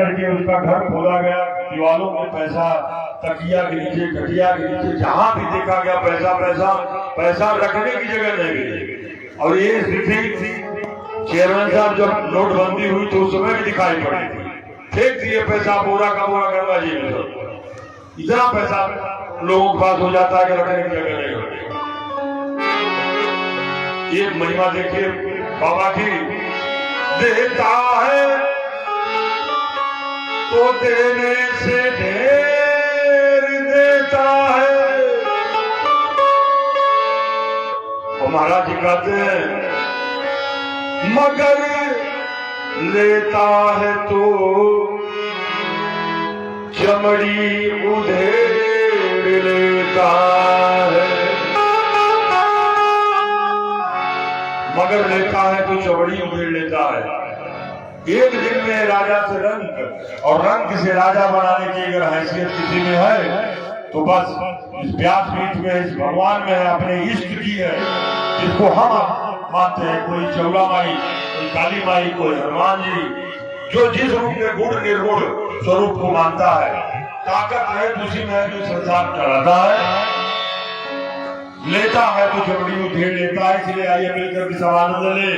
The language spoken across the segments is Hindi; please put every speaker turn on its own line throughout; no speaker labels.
करके उसका घर खोला गया, दीवारों में पैसा, तकिया के नीचे, खटिया के नीचे, जहां भी देखा गया पैसा पैसा पैसा, रखने की जगह नहीं मिली। और ये स्थिति चेयरमैन साहब जब नोटबंदी हुई तो उस समय भी दिखाई पड़ी थी, फेंक दिए पैसा पूरा का पूरा गंगा जी में। इतना पैसा लोगों के पास हो जाता है कि रखने की जगह नहीं होती। ये महिमा देखिए बाबा की, देता है तो देने से ढेर देता है। और महाराज जी कहते हैं मगर लेता है तो चमड़ी उधेड़ लेता है। मगर लेता है तो चमड़ी उधेड़ लेता है। एक दिन में राजा से रंग, और रंग से राजा बनाने की अगर हैसियत किसी में है तो बस इस व्यासपीठ में, इस भगवान में है, अपने इष्ट की है, जिसको हम मानते हैं। कोई चौला माई, कोई काली माई, कोई हनुमान जी, जो जिस रूप में गुण निर्गुण स्वरूप को मानता है, ताकत है उसी में जो संसार चलाता है। लेता है तो चमड़ी उधेड़ लेता है। इसलिए आइए मिलकर के सवाल ले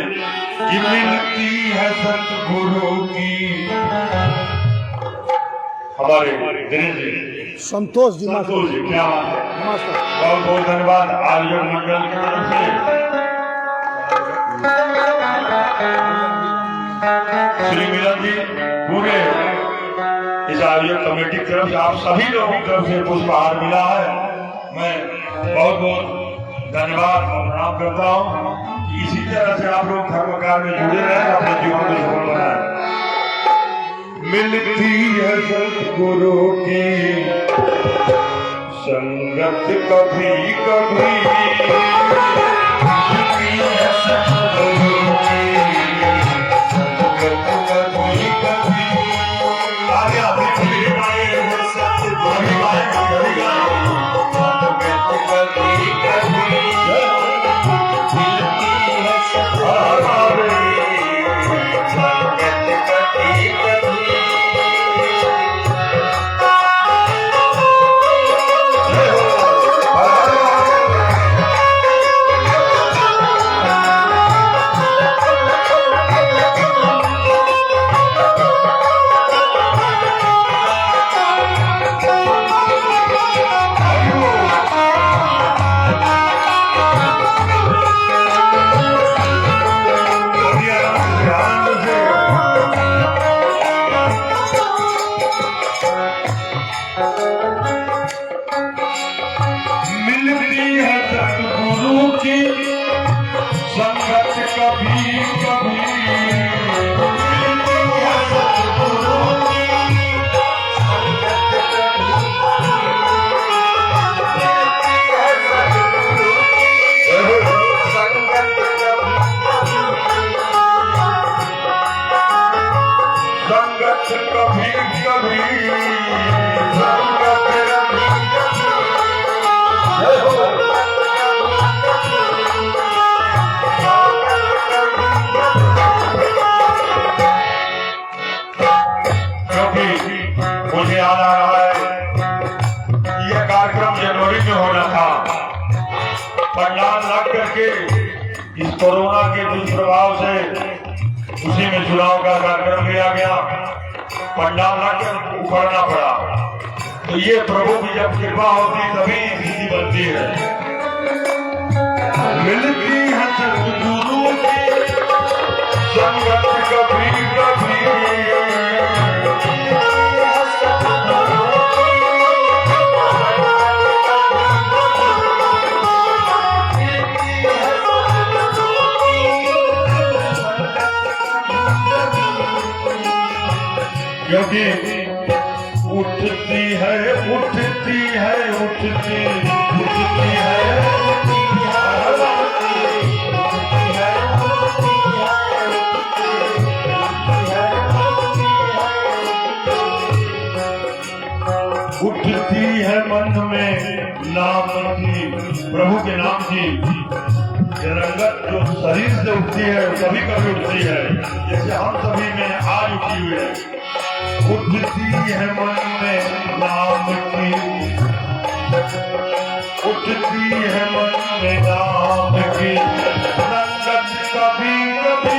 कि मिलती है सतगुरु की। हमारे दिनेश जी,
संतोष जी,
क्या बात है,
नमस्कार,
बहुत बहुत धन्यवाद आर्य मंडल की तरफ से। श्री मिलन जी, पूरे इस आर्य कमेटी की तरफ से आप सभी लोगों की तरफ से पुष्पहार मिला है। मैं बहुत बहुत धन्यवाद और प्रणाम करता हूँ कि इसी तरह से आप लोग धर्मकार में जुड़े रहे, अपने जीवन को सफल बनाए। मिलती है सतगुरु की संगत कभी कभी, मिलती है सतगुरु की संगत कभी कभी। आगे आगे कभी इस कोरोना के दुष्प्रभाव से उसी में चुनाव का कार्यक्रम लिया गया, पंडाल लाकर उखड़ना पड़ा। तो ये प्रभु की जब कृपा होती तभी स्थिति बनती है। मिलती है सतगुरु की संगत कभी कभी, क्योंकि उठती है उठती है उठती उठती है, उठती है मन में नाम की, प्रभु के नाम की। ये रंगत जो शरीर से उठती है कभी कभी उठती है, जैसे हम सभी में आज उठी हुई है। उठती है मन में नाम की, उठती है मन में नाम की रंगत कभी कभी।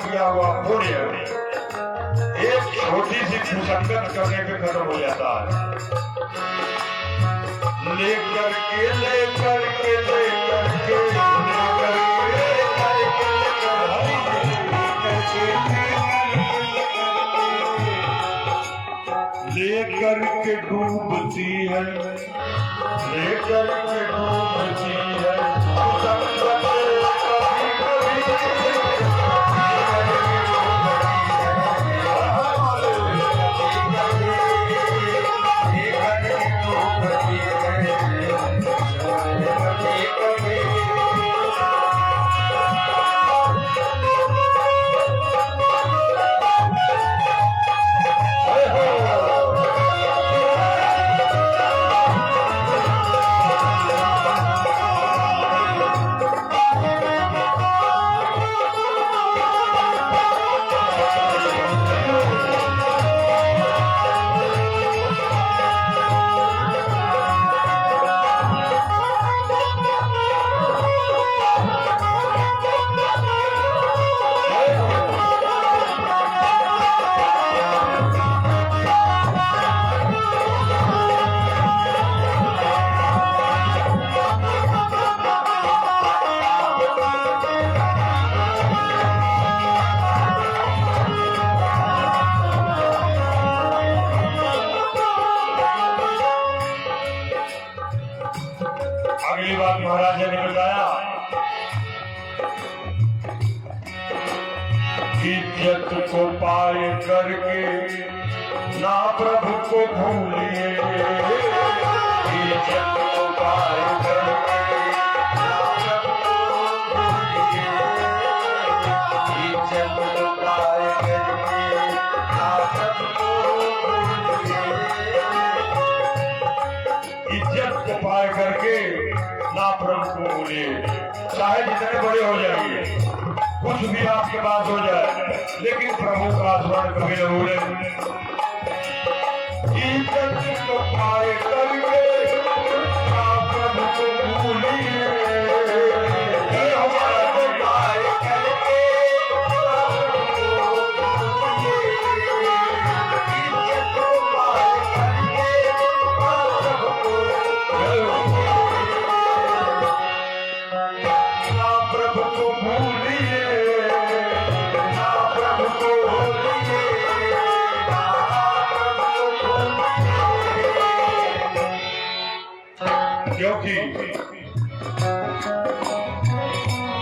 किया हुआ पुण्य एक छोटी सी कुसंगत करने पे खत्म हो जाता है। लेकर के लेकर के लेकर के लेकर के डूबती है, लेकर के डूबती है महाराज ने बताया इज्जत को पाए करके ना प्रभु को भूलिए, जग को पाए करके ना प्रभु को भूलिए, जग को पाए करके ना प्रभु को भूलिए। इज्जत को पाए करके ना प्रभु को भूलिए। चाहे जितने बड़े हो जाइए, कुछ भी आपके पास हो जाए, लेकिन प्रभु का स्मरण कभी न भूले। इज्जत को पाए करके ना प्रभु को भूलिए, हमारा को पाए करके ना प्रभु को भूलिए, इज्जत को पाए करके ना प्रभु को भूलिए, ना प्रभु को भूलिए, ना प्रभु को भूलिए, ना प्रभु को भूलिए। क्योंकि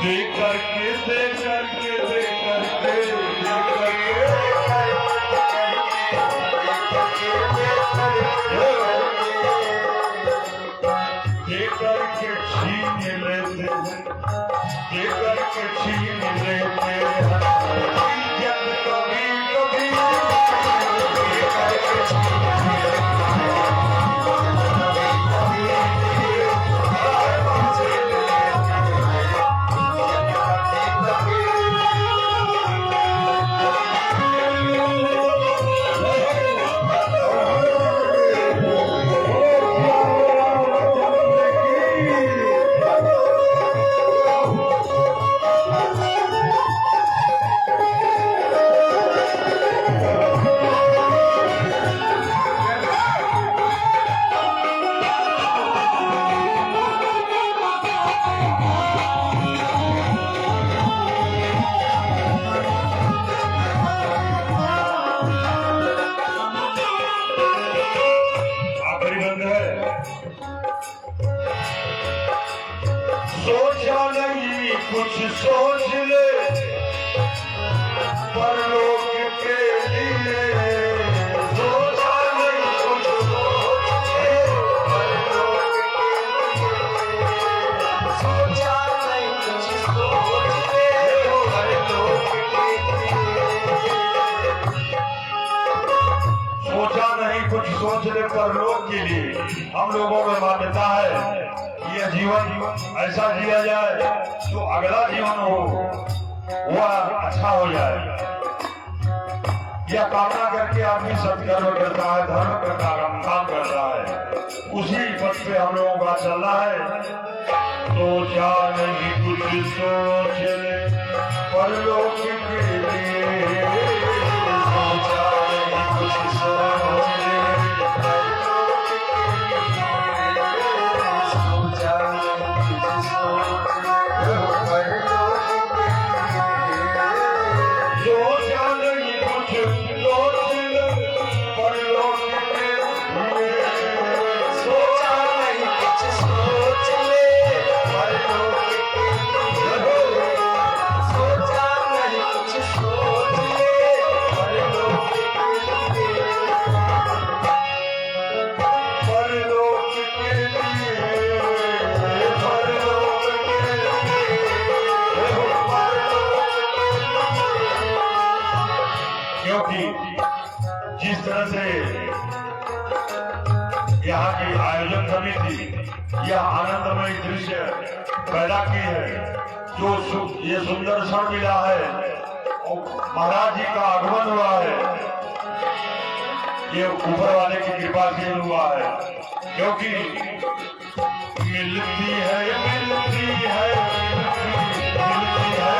देख करके देख करके देख करके देख करके छीन लेते, देख करके छीन लेते इज्जत कभी कभी, देख करके छीन सोचा नहीं कुछ सोच ले परलोक के लिए, सोचा नहीं कुछ सोच ले परलोक के लिए, सोचा नहीं कुछ सोच ले परलोक के लिए, सोचा नहीं कुछ सोच ले परलोक के लिए। हम लोगों में मान्यता है यह जीवन ऐसा जिया जाए जो अगला जीवन हो वह अच्छा हो जाए। यह कामना करके आदमी सत्कर्म करता है, धर्म करता है, काम करता है, उसी पथ पे हम लोगों का चलना है। सोचा नहीं कुछ सोच ले परलोक के लिए, सोचा नहीं कुछ सोच ले जिस तरह से यहाँ की आयोजन समिति यह आनंदमय दृश्य पैदा की है, जो ये सुंदर क्षण मिला है और महाराज जी का आगमन हुआ है, ये ऊपर वाले की कृपा से हुआ है। क्योंकि मिलती है मिलती है मिलती है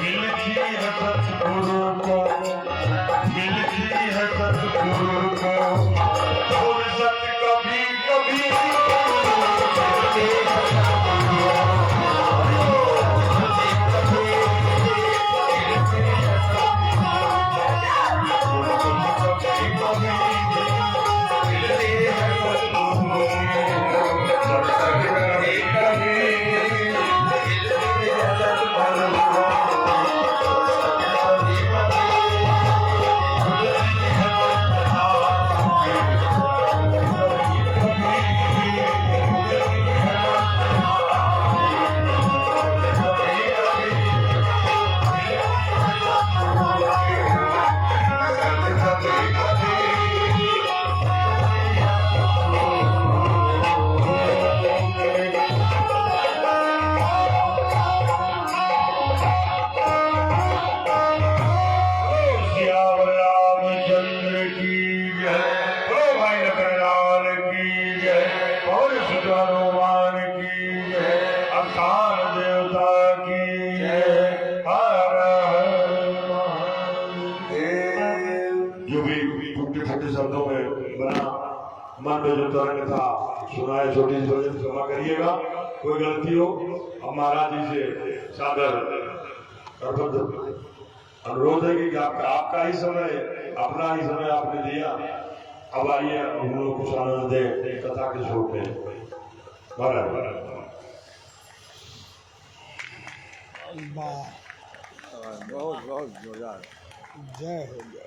मिलती है सतगुरु को, मिलती है सतगुरु को फुर्सत कभी कभी, संस्थान देवता की हर महादेव। जो भी टूटे फूटे शब्दों में बना मन में जो तरंग था सुनाए छोटी सी वजह क्षमा करिएगा। कोई गलती हो हम महाराज जी से सादर अनुरोध है कि आपका ही समय अपना ही समय आपने दिया। अब आइए हम लोग कुछ आनंद दे कथा के छोड़ पे महाराज।
बहुत बहुत जोरदार जय हो गया।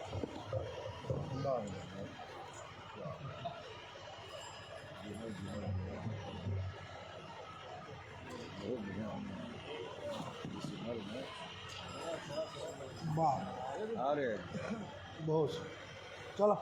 अरे बहुत चलो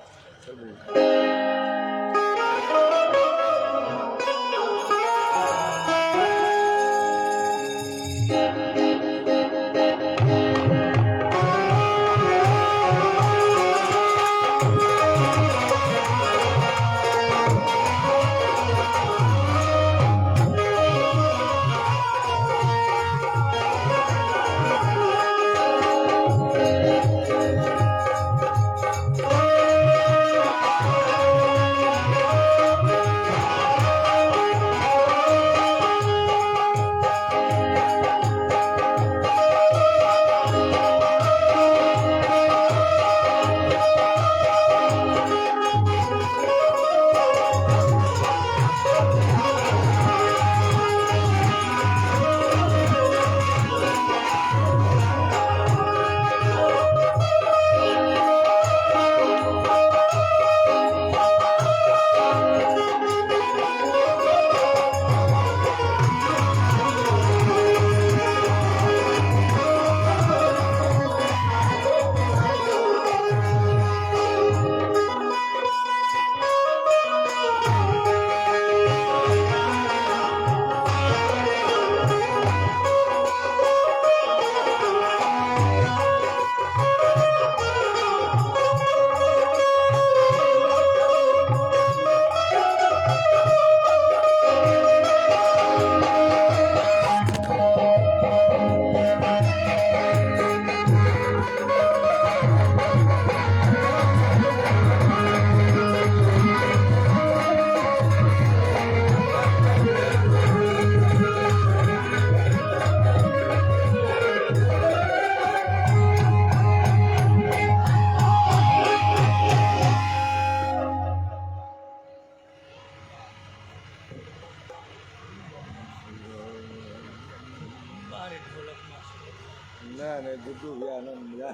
नहीं गुड्डू भी आनंद मिला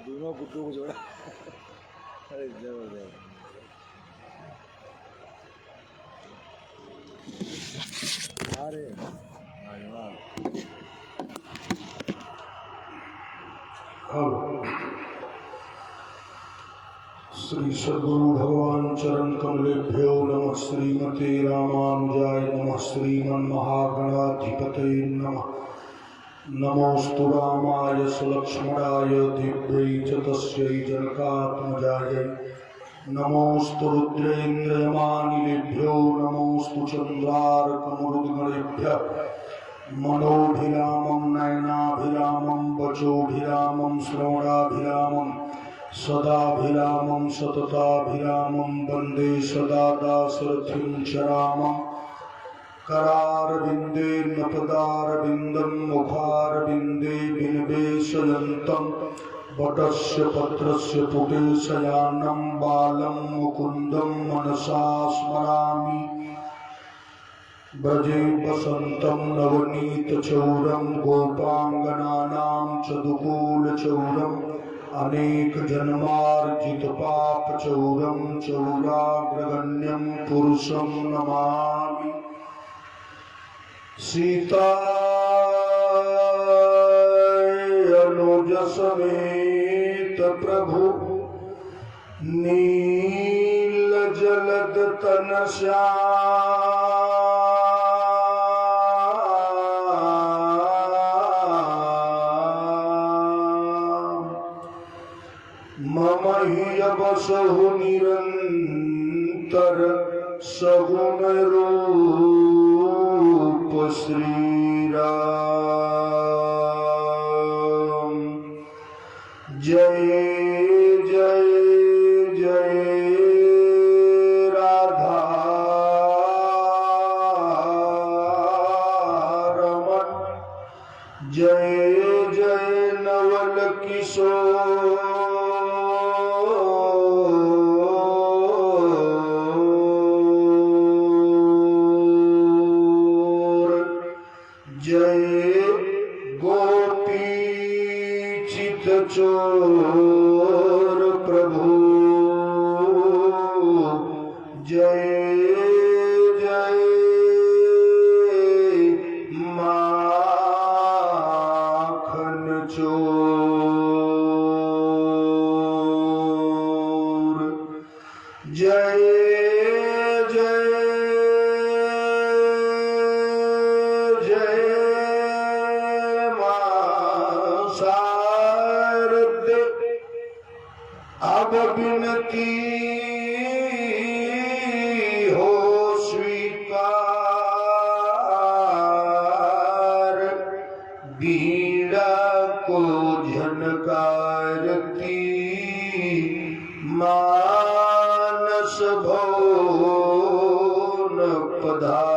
दोनों गुड्डू को जोड़ा अरे जबरदस्त अरे
श्री सद्गुरु भगवान चरण कमलेभ्यो नमः। श्रीमते रामानुजाय नमः। श्रीमन्महागणाधिपतये नमः। नमोस्तु रामाय सुलक्ष्मणाय दिव्यै च तस्यै जनकात्मजायै। नमोस्तु रुद्रेन्द्रयमानिलेभ्यो नमोस्तु चन्द्रार्कमरुद्गणेभ्यः। मनोभिरामं नयनाभिरामं वचोभिरामं श्रवणाभिरामं सदाभिरामं सतताभिरामं वन्दे सदा दाशरथिं च रामम्। करारविन्देन पदारविन्दं मुखारविन्दे विनिवेशयन्तं वटस्य पत्रस्य पुटे शयानं बालं मुकुन्दं मनसा स्मरामि। ब्रजे वसन्तं नवनीतचौरं गोपाङ्गनानां च दुकूलचौरम् अनेकजन्मार्जितपापचौरं चौराग्रगण्यं पुरुषं नमामि। सीता अनुज समेत प्रभु नील जलद तन मम हि अवसहु निरंतर सगुण रूप जय जय नवल किशोर जय गोपी चित चोर प्रभु जय जय माखन चोर जय जय जय मां शारद अब बिनती हो स्वीकार बीड़ा को झनकारती मानस भवन पधार।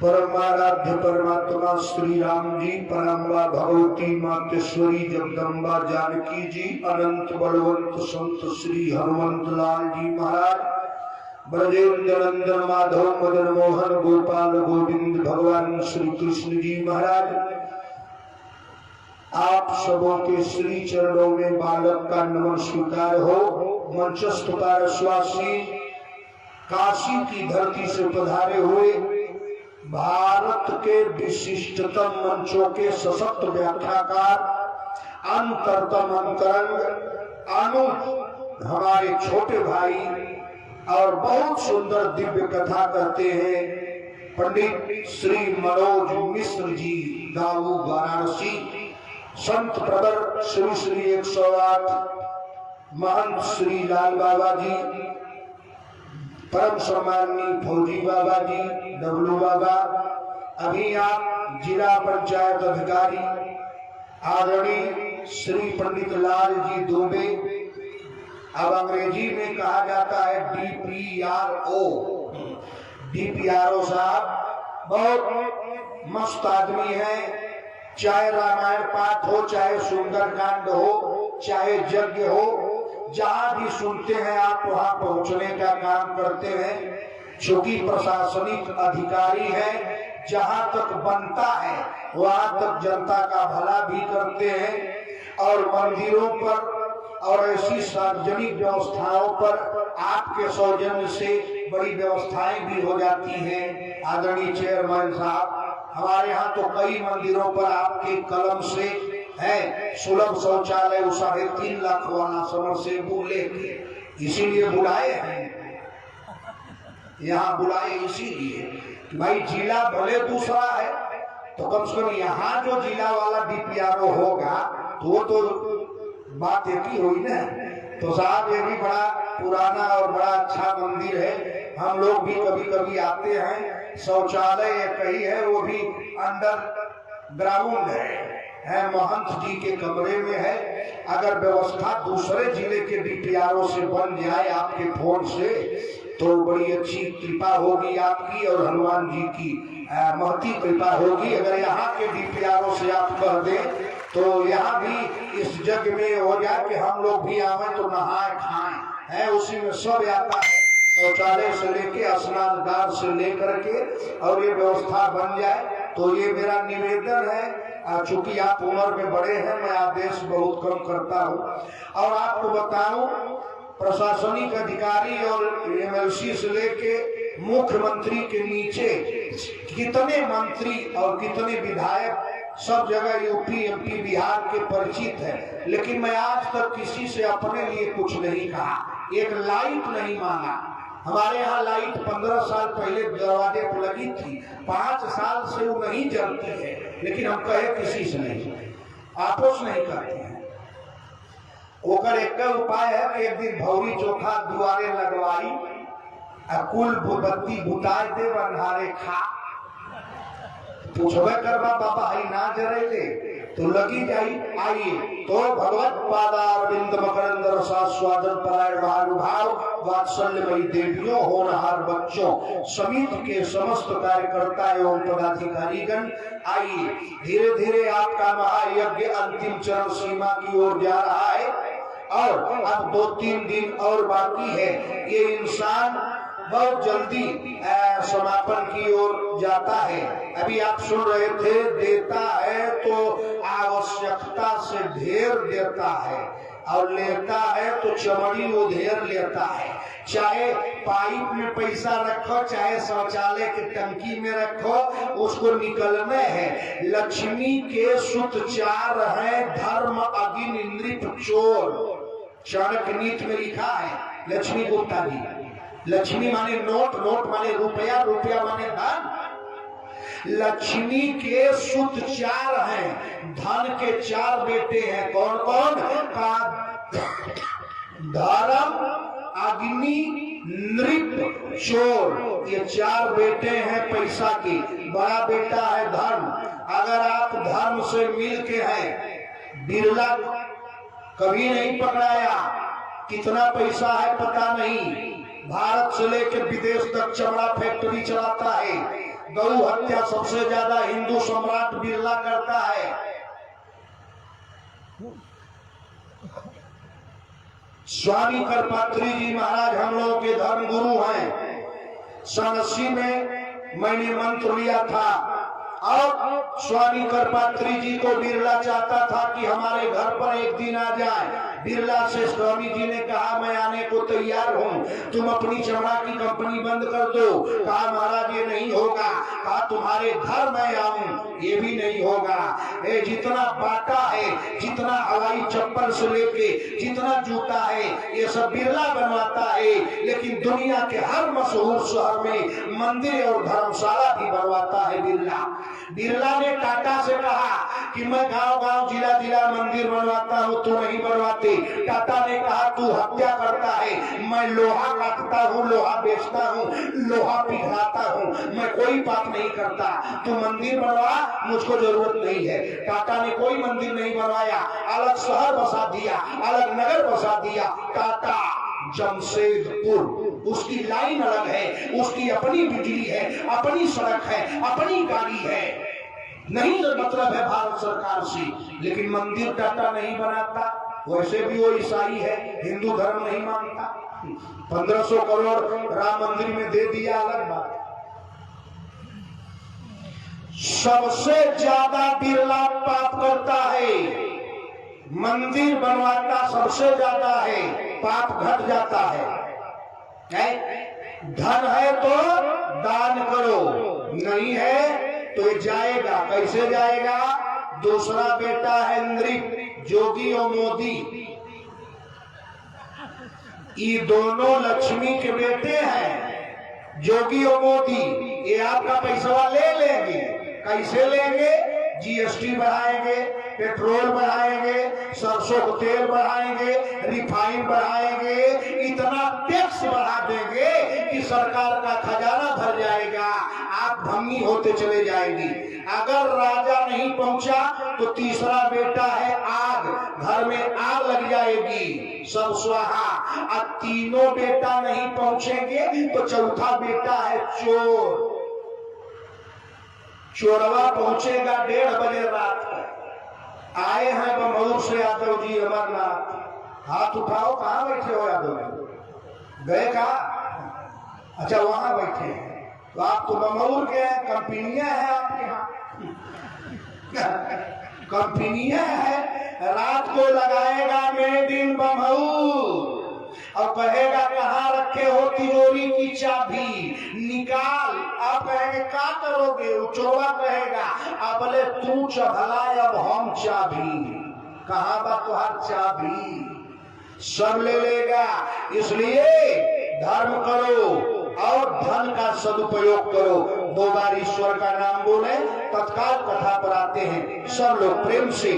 परमाराध्य परमात्मा श्री राम जी, परम्बा भगवती मातेश्वरी जगदम्बा जानकी जी, अनंत बलवंत संत श्री हनुमंत लाल जी महाराज, ब्रजेंद्र नंदन माधव मदन मोहन गोपाल गोविंद भगवान श्री कृष्ण जी महाराज, आप सबों के श्री चरणों में बालक का नमन स्वीकार हो। मंचस्थ पारस्वासी काशी की धरती से पधारे हुए भारत के विशिष्टतम मंचों के सशक्त व्याख्याकार अंतरतम अंतरंग अनुज हमारे छोटे भाई और बहुत सुंदर दिव्य कथा कहते हैं पंडित श्री मनोज मिश्र जी दाऊ वाराणसी, संत प्रवर श्री श्री 108 महंत श्री लाल बाबा जी, परम सम्माननीय फौजी बाबा जी, डब्लू बाबा, अभी आप जिला पंचायत अधिकारी आदरणीय श्री पंडित लाल जी दुबे, अब अंग्रेजी में कहा जाता है डीपीआरओ साहब, बहुत मस्त आदमी है। चाहे रामायण पाठ हो, चाहे सुंदरकांड हो, चाहे यज्ञ हो, जहाँ भी सुनते हैं आप वहाँ पहुँचने का काम करते हैं। चूंकि प्रशासनिक अधिकारी है, जहाँ तक बनता है वहाँ तक जनता का भला भी करते हैं और मंदिरों पर और ऐसी सार्वजनिक व्यवस्थाओं पर आपके सौजन्य से बड़ी व्यवस्थाएं भी हो जाती हैं। आदरणीय चेयरमैन साहब, हमारे यहाँ तो कई मंदिरों पर आपके कलम से है सुलभ शौचालय 3.5 लाख वाला समरसेबुल लेके, इसीलिए बुलाए हैं। यहाँ बुलाए इसीलिए कि भाई जिला भले दूसरा है तो कम से कम यहाँ जो जिला वाला डीपीआरओ होगा तो वो तो बात एक ही हुई ना। तो साहब ये भी बड़ा पुराना और बड़ा अच्छा मंदिर है, हम लोग भी कभी कभी आते हैं। शौचालय एक ही है, वो भी अंडर ग्राउंड है महंत जी के कमरे में है। अगर व्यवस्था दूसरे जिले के डीपीआरओ से बन जाए आपके फोन से तो बड़ी अच्छी कृपा होगी आपकी और हनुमान जी की महती कृपा होगी। अगर यहाँ के डीपीआरओ से आप कह दें तो यहाँ भी इस जग में हो जाए कि हम लोग भी आवे तो नहाए खाएं, है उसी में सब आता है, शौचालय से लेके स्नानगार से लेकर के, और ये व्यवस्था बन जाए तो ये मेरा निवेदन है। चूंकि आप उम्र में बड़े हैं, मैं आदेश बहुत कम करता हूँ। और आपको बताऊं, प्रशासनिक अधिकारी और एमएलसी से लेके मुख्यमंत्री के नीचे कितने मंत्री और कितने विधायक सब जगह यूपी एमपी बिहार के परिचित है, लेकिन मैं आज तक किसी से अपने लिए कुछ नहीं कहा, एक लाइट नहीं मांगा। हमारे यहाँ लाइट 15 साल पहले दरवाजे पर लगी थी, 5 साल से वो नहीं जलती है, लेकिन हम कहे किसी से नहीं, आपस नहीं करते हैं। ओकर एक उपाय है कि एक दिन भौरी चोखा दुआरे लगवाई, कुल बत्ती बुताए दे बन्हारे खा, पूछबे करबा बाबा ही ना जरेले तो लगी जाई। आइए तो भगवत पादारविंद मकरंद रसास्वादन परायण महानुभाव वात्सल्यमयी देवियों, होनहार बच्चों, समिति के समस्त कार्यकर्ता एवं पदाधिकारीगण, आइए धीरे धीरे आपका महायज्ञ अंतिम चरण सीमा की ओर जा रहा है और अब 2-3 दिन और बाकी है। ये इंसान बहुत जल्दी समापन की ओर जाता है। अभी आप सुन रहे थे, देता है तो आवश्यकता से ढेर देता है और लेता है तो चमड़ी उधेर लेता है। चाहे पाइप में पैसा रखो, चाहे शौचालय की टंकी में रखो, उसको निकलने है। लक्ष्मी के सुत 4 है, धर्म अगिन नृप चोर। चाणक्य नीति में लिखा है, लक्ष्मी गुप्ता जी। लक्ष्मी माने नोट, नोट माने रुपया, रुपया माने धन। लक्ष्मी के सुत 4 हैं, धन के 4 बेटे हैं। कौन कौन? का धर्म, अग्नि, नृप, चोर। ये 4 बेटे हैं पैसा के। बड़ा बेटा है धन। अगर आप धर्म से मिल के हैं, बिरला कभी नहीं पकड़ाया, कितना पैसा है पता नहीं, भारत से लेकर विदेश तक चमड़ा फैक्ट्री चलाता है। गौ हत्या सबसे ज्यादा हिंदू सम्राट बिरला करता है। स्वामी करपात्री जी महाराज हम लोगों के धर्म गुरु हैं। सन 80 में मैंने मंत्र लिया था और स्वामी करपात्री जी को बिरला चाहता था कि हमारे घर पर एक दिन आ जाए। बिरला से स्वामी जी ने कहा मैं आने को तैयार हूँ, तुम अपनी चमड़ा की कंपनी बंद कर दो। कहा महाराज ये नहीं होगा। कहा तुम्हारे घर मैं आऊं, ये भी नहीं होगा। ये जितना बाटा है, जितना हवाई चप्पल से लेके जितना जूता है, ये सब बिरला बनवाता है। लेकिन दुनिया के हर मशहूर शहर में मंदिर और धर्मशाला भी बनवाता है बिरला। बिरला ने टाटा से कहा कि मैं गांव गांव जिला जिला मंदिर बनवाता हूँ, तू नहीं बनवाते। टाटा ने कहा तू हत्या करता है, मैं लोहा काटता हूँ, लोहा बेचता हूँ, लोहा पिघलाता हूँ, मैं कोई पाप नहीं करता। तू मंदिर बनवा, मुझको जरूरत नहीं है। टाटा ने कोई मंदिर नहीं बनवाया, अलग शहर बसा दिया, अलग नगर बसा दिया। टाटा जमशेदपुर, उसकी लाइन अलग है, उसकी अपनी बिजली है, अपनी सड़क है, अपनी गाड़ी है। नहीं मतलब है भारत सरकार से, लेकिन मंदिर टाटा नहीं बनाता। वैसे भी वो ईसाई है, हिंदू धर्म नहीं मानता। 1500 करोड़ राम मंदिर में दे दिया, अलग बात। सबसे ज्यादा बिरला पाप करता है, मंदिर बनवाता सबसे ज्यादा है, पाप घट जाता है। धन है तो दान करो, नहीं है तो ये जाएगा। कैसे जाएगा? दूसरा बेटा है नृप, जोगी और मोदी। ये दोनों लक्ष्मी के बेटे हैं, जोगी और मोदी। ये आपका पैसा ले लेंगे। कैसे लेंगे? जीएसटी बढ़ाएंगे, पेट्रोल बढ़ाएंगे, सरसों का तेल बढ़ाएंगे, रिफाइन बढ़ाएंगे, इतना टैक्स बढ़ा देंगे कि सरकार का खजाना भर जाएगा, आप धनी होते चले जाएंगे। अगर राजा नहीं पहुंचा तो तीसरा बेटा है आग, घर में आग लग जाएगी, सब स्वाहा। और तीनों बेटा नहीं पहुंचेंगे तो चौथा बेटा है चोर। चोरवा पहुंचेगा 1:30 बजे रात को। आए हैं बमौर से यादव जी अमरनाथ, हाथ उठाओ। कहाँ बैठे हो यादव जी? गए कहा? अच्छा वहां बैठे हैं। तो आप तो बमौर के हैं, कंपनियां हैं आपके यहाँ। कंपनियां है, रात को लगाएगा मेड इन बमौर और कहेगा कहाँ रखे हो तिजोरी की चाबी, निकाल। आप कहेंगे क्या करोगे? चोरवा कहेगा अबले तू चढ़ला, अब हम चाबी। कहाँ बा तुहार चाबी? सब ले लेगा। इसलिए धर्म करो और धन का सदुपयोग करो। 2 बार ईश्वर का नाम बोले, तत्काल कथा पर आते हैं। सब लोग प्रेम से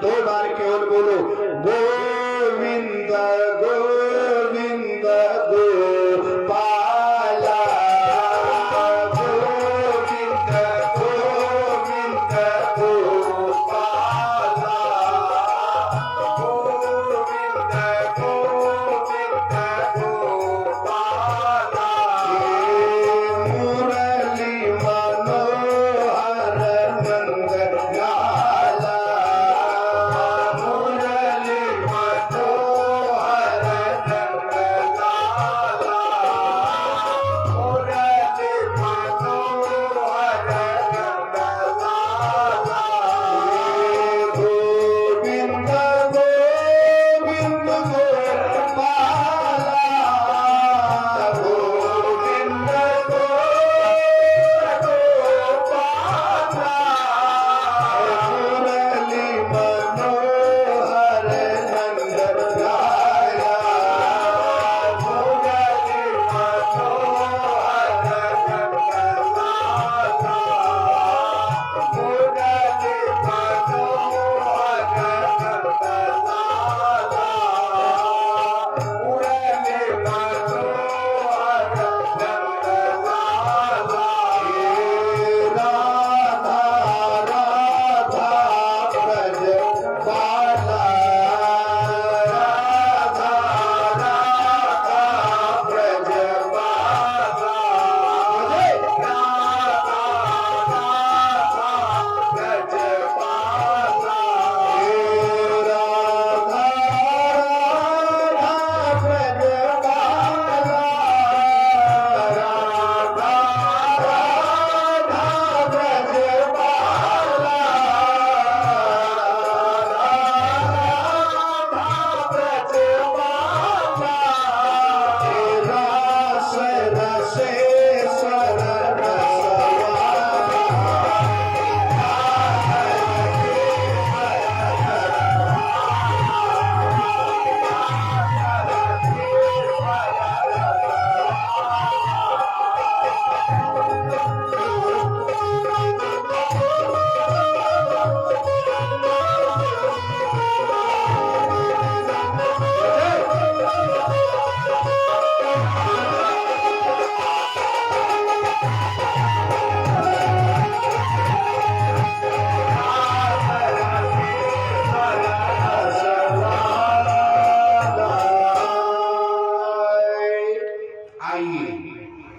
2 बार केवल बोलो, गोविंद गोविंद गोपाला, गोविंद गोविंद गोपाला।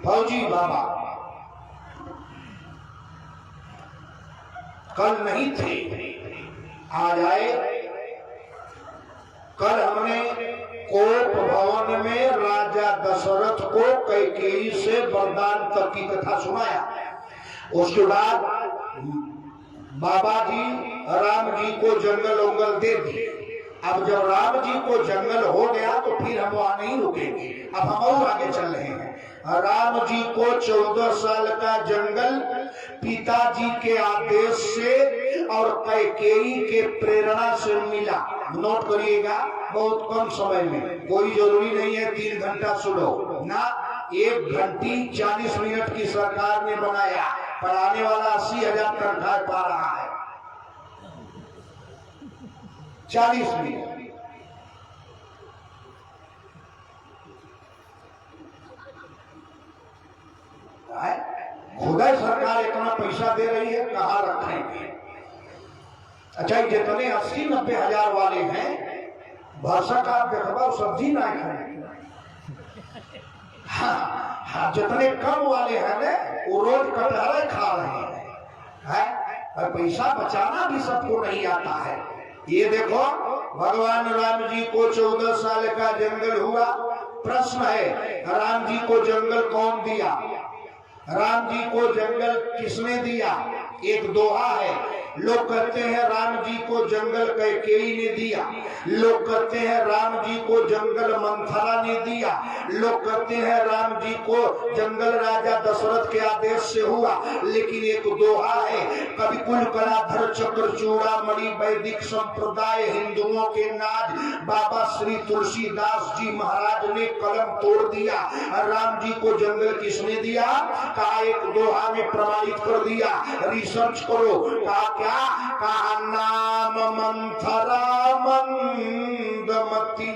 फौजी बाबा कल नहीं थे, आज आए। कल हमने कोप भवन में राजा दशरथ को कैकेयी से वरदान तक की कथा सुनाया। उसके बाद बाबा जी राम जी को जंगल उंगल दे दिए। अब जब राम जी को जंगल हो गया तो फिर हम वहां नहीं रुकेंगे, अब हम और आगे चल रहे हैं। राम जी को 14 साल का जंगल पिताजी के आदेश से और कैकेयी के प्रेरणा से मिला। नोट करिएगा, बहुत कम समय में, कोई जरूरी नहीं है 3 घंटा सुनो ना, 1 घंटी 40 मिनट की सरकार ने बनाया। पढ़ाने वाला 80,000 तनख्वाह पा रहा है। 40 मिनट खुदा सरकार इतना पैसा दे रही है, कहाँ रखेंगे। अच्छा, जितने 80-90 हजार वाले हैं, भरसक आप देखो सब्जी ना खाए। हाँ, जितने कम वाले हैं ना, वो रोज कटहरे खा रहे हैं। और पैसा बचाना भी सबको नहीं आता है। ये देखो, भगवान राम जी को 14 साल का जंगल हुआ। प्रश्न है, राम जी को जंगल कौन दिया? राम जी को जंगल किसने दिया? एक दोहा है, लोग कहते हैं राम जी को जंगल कैकेयी ने दिया, लोग कहते हैं राम जी को जंगल मंथरा ने दिया, लोग कहते हैं राम जी को जंगल राजा दशरथ के आदेश से हुआ। लेकिन एक दोहा है, कवि कुल कलाधर चक्र चूड़ामणि वैदिक संप्रदाय हिंदुओं के नाज बाबा श्री तुलसीदास जी महाराज ने कलम तोड़ दिया। राम जी को जंगल किसने दिया? कहा एक दोहा में प्रमाणित कर दिया, रिसर्च करो। कहा कहा नाम मंथरा मंदमती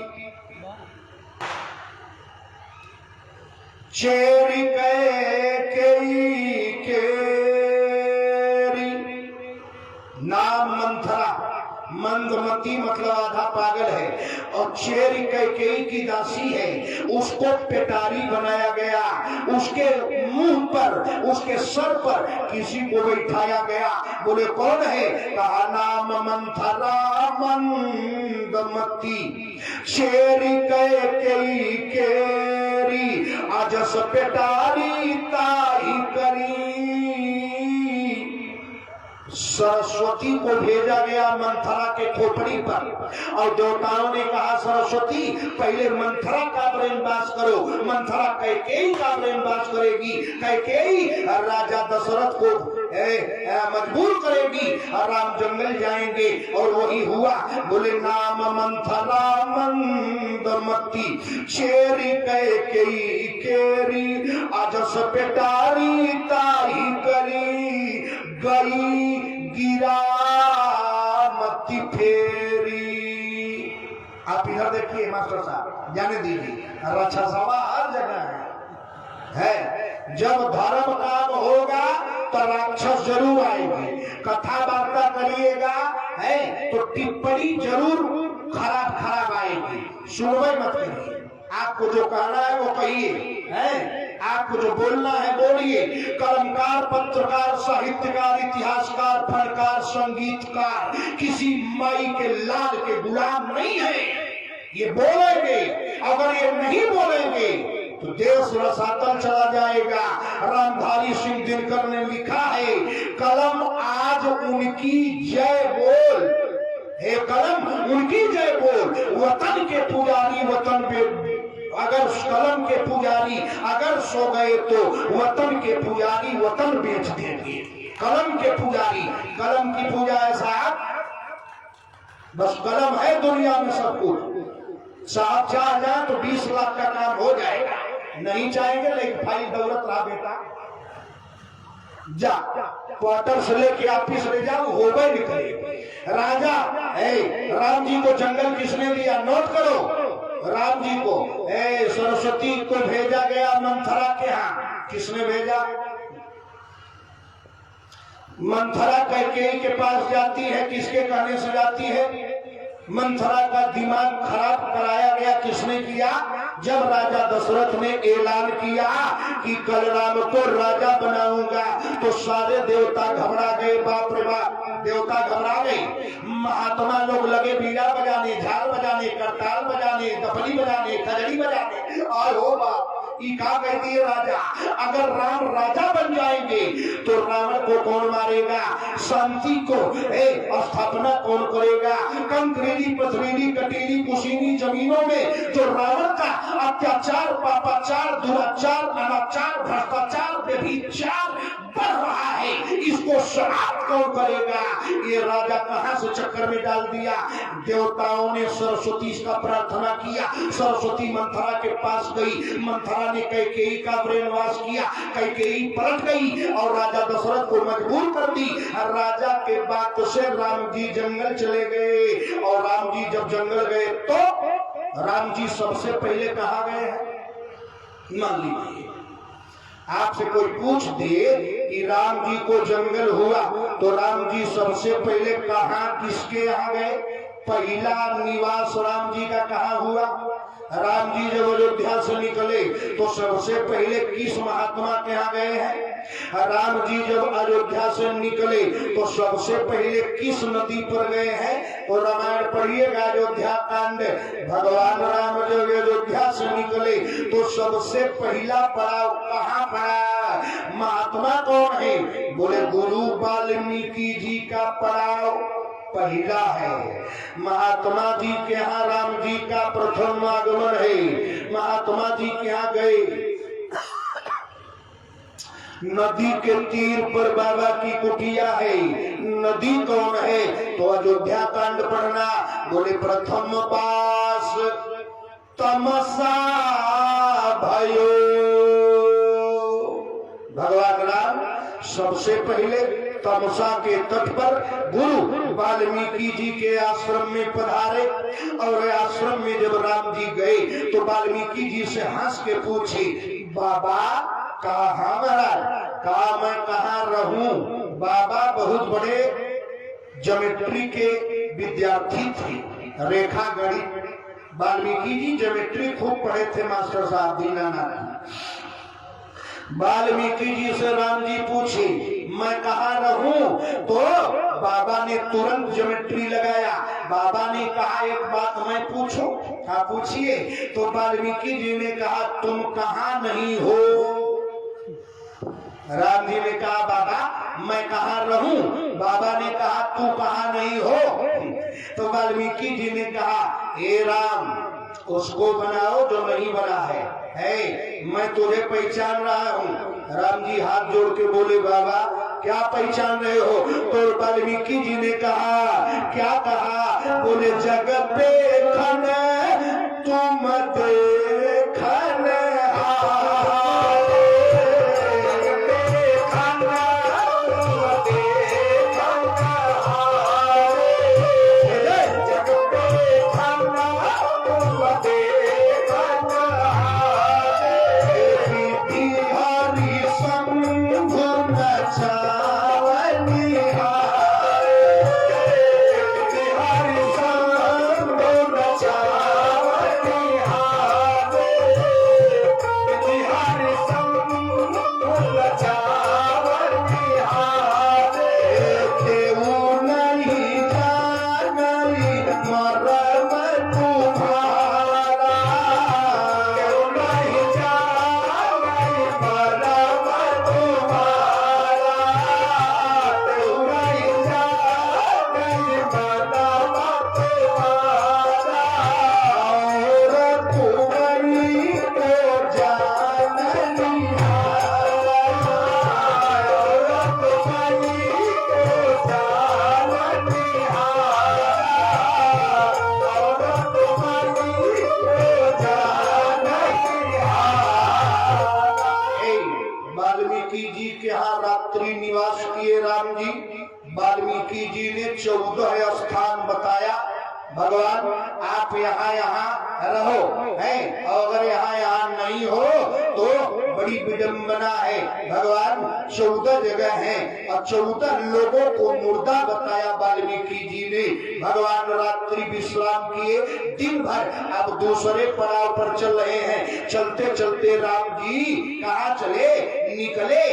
चेरी कैकेयी केरी। नाम मंथरा, मंदमती मतलब आधा पागल है, और चेरी कैकेयी की दासी है। उसको पेटारी बनाया गया, उसके मुंह पर, उसके सर पर किसी को बैठाया गया। बोले कौन है? कहा नाम मंथरा मंदमती चेरी कैकेयी केरी अजस पेटारी ताही करी। सरस्वती को भेजा गया मंथरा के खोपड़ी पर, और देवताओं ने कहा सरस्वती पहले मंथरा का ब्रेन वाश करो। मंथरा कैकेयी का ब्रेन वाश करेगी, कैकेयी राजा दशरथ को मजबूर करेगी, राम जंगल जाएंगे। और वही हुआ। बोले नाम मंथरा मंदमती चेरी कैकेयी केरी अजस पेटारी ताही करी गई गिरा मत्ती फेरी। आप इधर देखिए मास्टर साहब, जाने दीजिए, रक्षा सभा हर जगह है। जब धर्म काम होगा तो राक्षस जरूर आएंगे। कथा वार्ता करिएगा है तो टिप्पणी जरूर खराब आएगी। सुनवाई मत करिए, आपको जो कहना है वो कहिए, है आपको जो बोलना है बोलिए। कलमकार, पत्रकार, साहित्यकार, इतिहासकार, फनकार, संगीतकार किसी माई के लाल के गुलाम नहीं है। ये बोलेंगे, अगर ये नहीं बोलेंगे तो देश रसातल चला जाएगा। रामधारी सिंह दिनकर ने लिखा है, कलम आज उनकी जय बोल, हे कलम उनकी जय बोल। वतन के पुजारी वतन पे, अगर कलम के पुजारी अगर सो गए तो वतन के पुजारी वतन बेच देंगे। कलम के पुजारी, कलम की पूजा है साहब, बस कलम है दुनिया में सब कुछ। साहब चाह जाए तो 20 लाख का काम हो जाएगा, नहीं चाहेंगे लेकिन फाइल दौलत रहा बेटा, जा क्वार्टर से लेके ऑफिस ले जाओ, हो गए निकले। राजा राम जी को जंगल किसने दिया? नोट करो, राम जी को सरस्वती को भेजा गया मंथरा के यहाँ। किसने भेजा? मंथरा कैकेयी के पास जाती है, किसके कहने से जाती है? मंथरा का दिमाग खराब कराया गया। किसने किया? जब राजा दशरथ ने ऐलान किया कि कल राम को राजा बनाऊंगा तो सारे देवता घबरा गए। बाप रे बाप, देवता घबरा गए। महात्मा लोग लगे बीड़ा बजाने, झाल बजाने, करताल बजाने, दफली बजाने, खजड़ी बजाने। और हो बाप, ये क्या कहती है राजा, अगर राम राजा बन जाएंगे तो रावण को कौन मारेगा, शांति को स्थापना कौन करेगा। कंकरीली, पथरीली, कटीली, कुशीनी जमीनों में जो रावण का अत्याचार, पापाचार, दुराचार, अनाचार, भ्रष्टाचार, व्यभिचार बढ़ रहा है, इसको समाप्त कौन करेगा। ये राजा कहां से चक्कर में डाल दिया। देवताओं ने सरस्वती का प्रार्थना किया। सरस्वती मंथरा के पास गई। मंथरा ने कैकेयी का ब्रेन वॉश किया। कैकेयी पलट गई और राजा दशरथ को मजबूर कर दी। राजा के बात से राम जी जंगल चले गए। और राम जी जब जंगल गए तो राम जी सबसे पहले कहा गए हैं। मान लीजिए आपसे कोई पूछ दे कि राम जी को जंगल हुआ तो राम जी सबसे पहले कहां, किसके यहाँ गए? पहला निवास राम जी का कहाँ हुआ? राम जी जब अयोध्या से निकले तो सबसे पहले किस महात्मा के यहाँ गए हैं? राम जी जब अयोध्या से निकले तो सबसे पहले किस नदी पर गए हैं? तो रामायण पढ़िएगा, अयोध्या कांड। भगवान राम जब अयोध्या से निकले तो सबसे पहला पड़ाव कहाँ पड़ा? महात्मा कौन है? बोले गुरु वाल्मीकि जी का पड़ाव पहला है। महात्मा जी के यहाँ राम जी का प्रथम आगमन है। महात्मा जी के यहाँ गए, नदी के तीर पर बाबा की कुटिया है। नदी कौन है? तो अयोध्या कांड पढ़ना। बोले प्रथम पास तमसा भयो। भगवान राम सबसे पहले तमसा के तट पर गुरु वाल्मीकि जी के आश्रम में पधारे। और आश्रम में जब राम जी गए तो वाल्मीकि जी से हंस के पूछे, बाबा कहाँ महाराज? कहा मैं कहाँ रहूं? बाबा बहुत बड़े ज्योमेट्री के विद्यार्थी थे, रेखा गणित। वाल्मीकि जी ज्योमेट्री खूब पढ़े थे, मास्टर साहब दीनानाथ। वाल्मीकि जी से राम जी पूछे मैं कहाँ रहूं? तो बाबा ने तुरंत ज्योमेट्री लगाया। बाबा ने कहा एक बात मैं पूछूं? हाँ पूछिए। तो वाल्मीकि जी ने कहा तुम कहाँ नहीं हो? राम जी ने कहा बाबा मैं कहाँ रहूं? बाबा ने कहा तू कहाँ नहीं हो? तो वाल्मीकि जी ने कहा हे राम, उसको बनाओ जो नहीं बना है। मैं तुझे पहचान रहा हूँ। राम जी हाथ जोड़ के बोले बाबा क्या पहचान रहे हो? तो वाल्मीकि जी ने कहा क्या कहा? बोले जगत देखन तुम देखन वाल्मीकि जी ने 14 स्थान बताया। भगवान आप यहाँ यहाँ रहो हैं, और अगर यहाँ नहीं हो तो बड़ी विडंबना है। भगवान 14 जगह है और 14 लोगों को मुर्दा बताया वाल्मीकि जी ने। भगवान रात्रि विश्राम किए, दिन भर अब दूसरे पड़ाव पर चल रहे हैं। चलते चलते राम जी कहाँ चले, निकले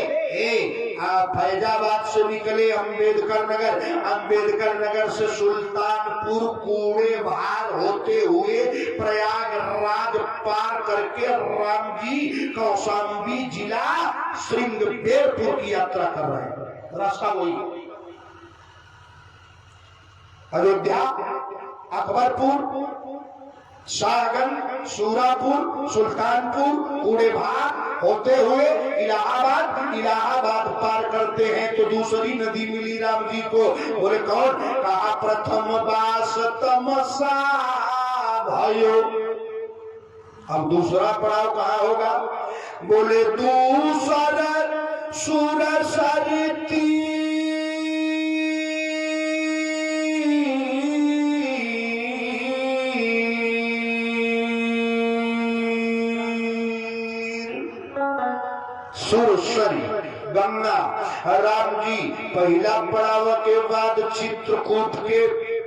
फैजाबाद से निकले अम्बेडकर नगर, अम्बेडकर नगर से सुल्तानपुर कूड़े भार होते हुए प्रयागराज पार करके राम जी कौशाम्बी जिला श्रृंगबेरपुर की यात्रा कर रहे हैं। रास्ता वही अयोध्या, अकबरपुर, शाहगंज, सूरापुर, सुल्तानपुर, कूड़े भार होते हुए इलाहाबाद, इलाहाबाद पार करते हैं तो दूसरी नदी मिली राम जी को। बोले कौन? कहा प्रथम बास तमसा भयो। अब दूसरा पड़ाव कहाँ होगा? बोले दूसरा सुर सरती सुरसरी गंगा। राम जी पहला पड़ाव के बाद चित्रकूट के